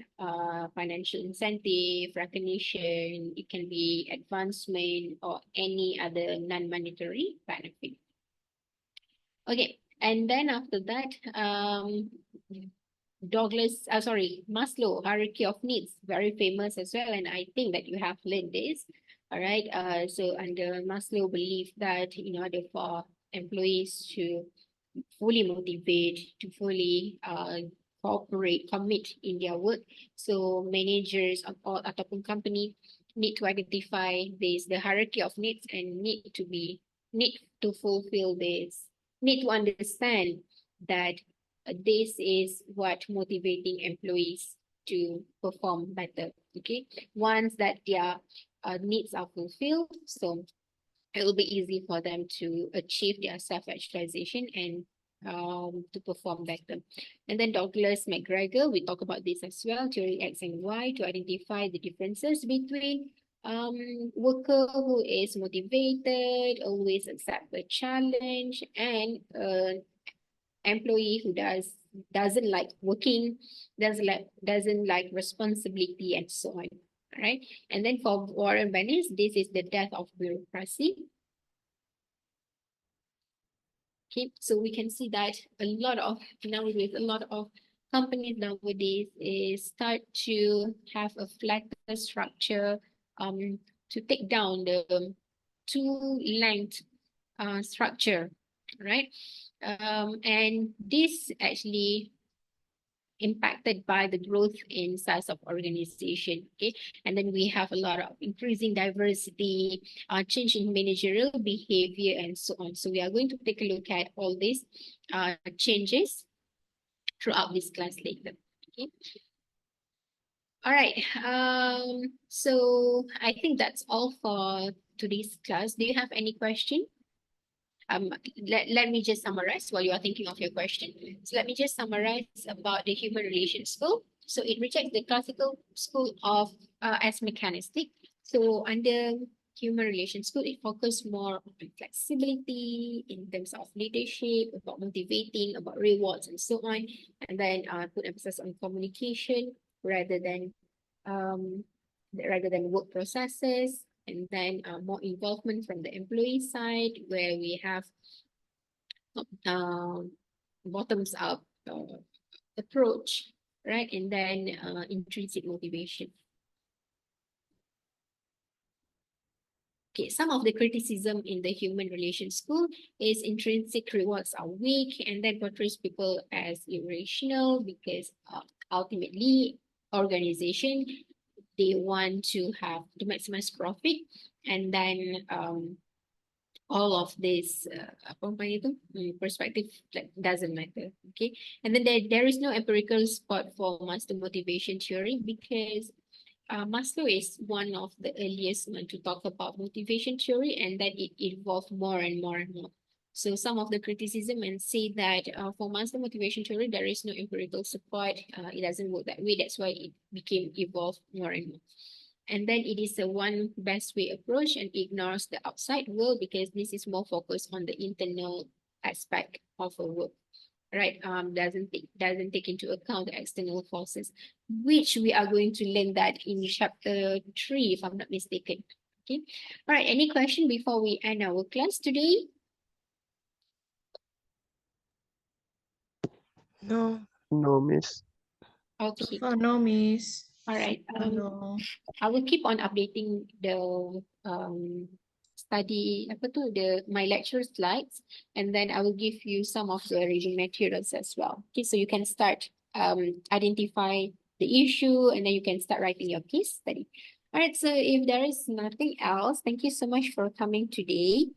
financial incentive, recognition, it can be advancement or any other non-monetary benefit. Okay, and then after that, Maslow hierarchy of needs, very famous as well, and I think that you have learned this. All right, so under Maslow belief that in order for employees to fully motivate, to fully cooperate, commit in their work, so managers or ataupun company need to identify the hierarchy of needs and need to fulfill this, need to understand that this is what motivating employees to perform better. Okay, once that their needs are fulfilled, so it will be easy for them to achieve their self-actualization and to perform better. And then Douglas McGregor, we talk about this as well, theory X and Y, to identify the differences between worker who is motivated, always accept the challenge, and employee who doesn't like working, doesn't like responsibility, and so on. All right. And then for Warren Bennis, this is the death of bureaucracy. Okay, so we can see that a lot of companies nowadays start to have a flatter structure, to take down the two length structure, right? And this actually impacted by the growth in size of organization. Okay, and then we have a lot of increasing diversity, change in managerial behavior, and so on. So we are going to take a look at all these changes throughout this class later. Okay. All right. So I think that's all for today's class. Do you have any question? Let me just summarize while you are thinking of your question. So let me just summarize about the human relations school. So it rejects the classical school of as mechanistic. So under human relations school, it focuses more on flexibility in terms of leadership, about motivating, about rewards, and so on. And then put emphasis on communication rather than work processes, and then more involvement from the employee side, where we have bottoms up approach, right? And then intrinsic motivation. Okay, some of the criticism in the human relations school is intrinsic rewards are weak, and then portrays people as irrational because ultimately organization, they want to maximize profit, and then all of this perspective doesn't matter. Okay, and then there is no empirical support for master motivation theory, because Maslow is one of the earliest one to talk about motivation theory, and then it evolved more and more and more. So some of the criticism and say that for Maslow motivation theory, there is no empirical support. It doesn't work that way. That's why it became evolved more and more. And then it is a one best way approach and ignores the outside world, because this is more focused on the internal aspect of a work. Right, doesn't take into account the external forces, which we are going to learn that in chapter 3, if I'm not mistaken. Okay, all right, any question before we end our class today? No. No, miss. Okay, Oh, no, miss. all right. No. I will keep on updating the my lecture slides, and then I will give you some of the reading materials as well. Okay, so you can start identify the issue, and then you can start writing your case study. All right, so if there is nothing else, thank you so much for coming today.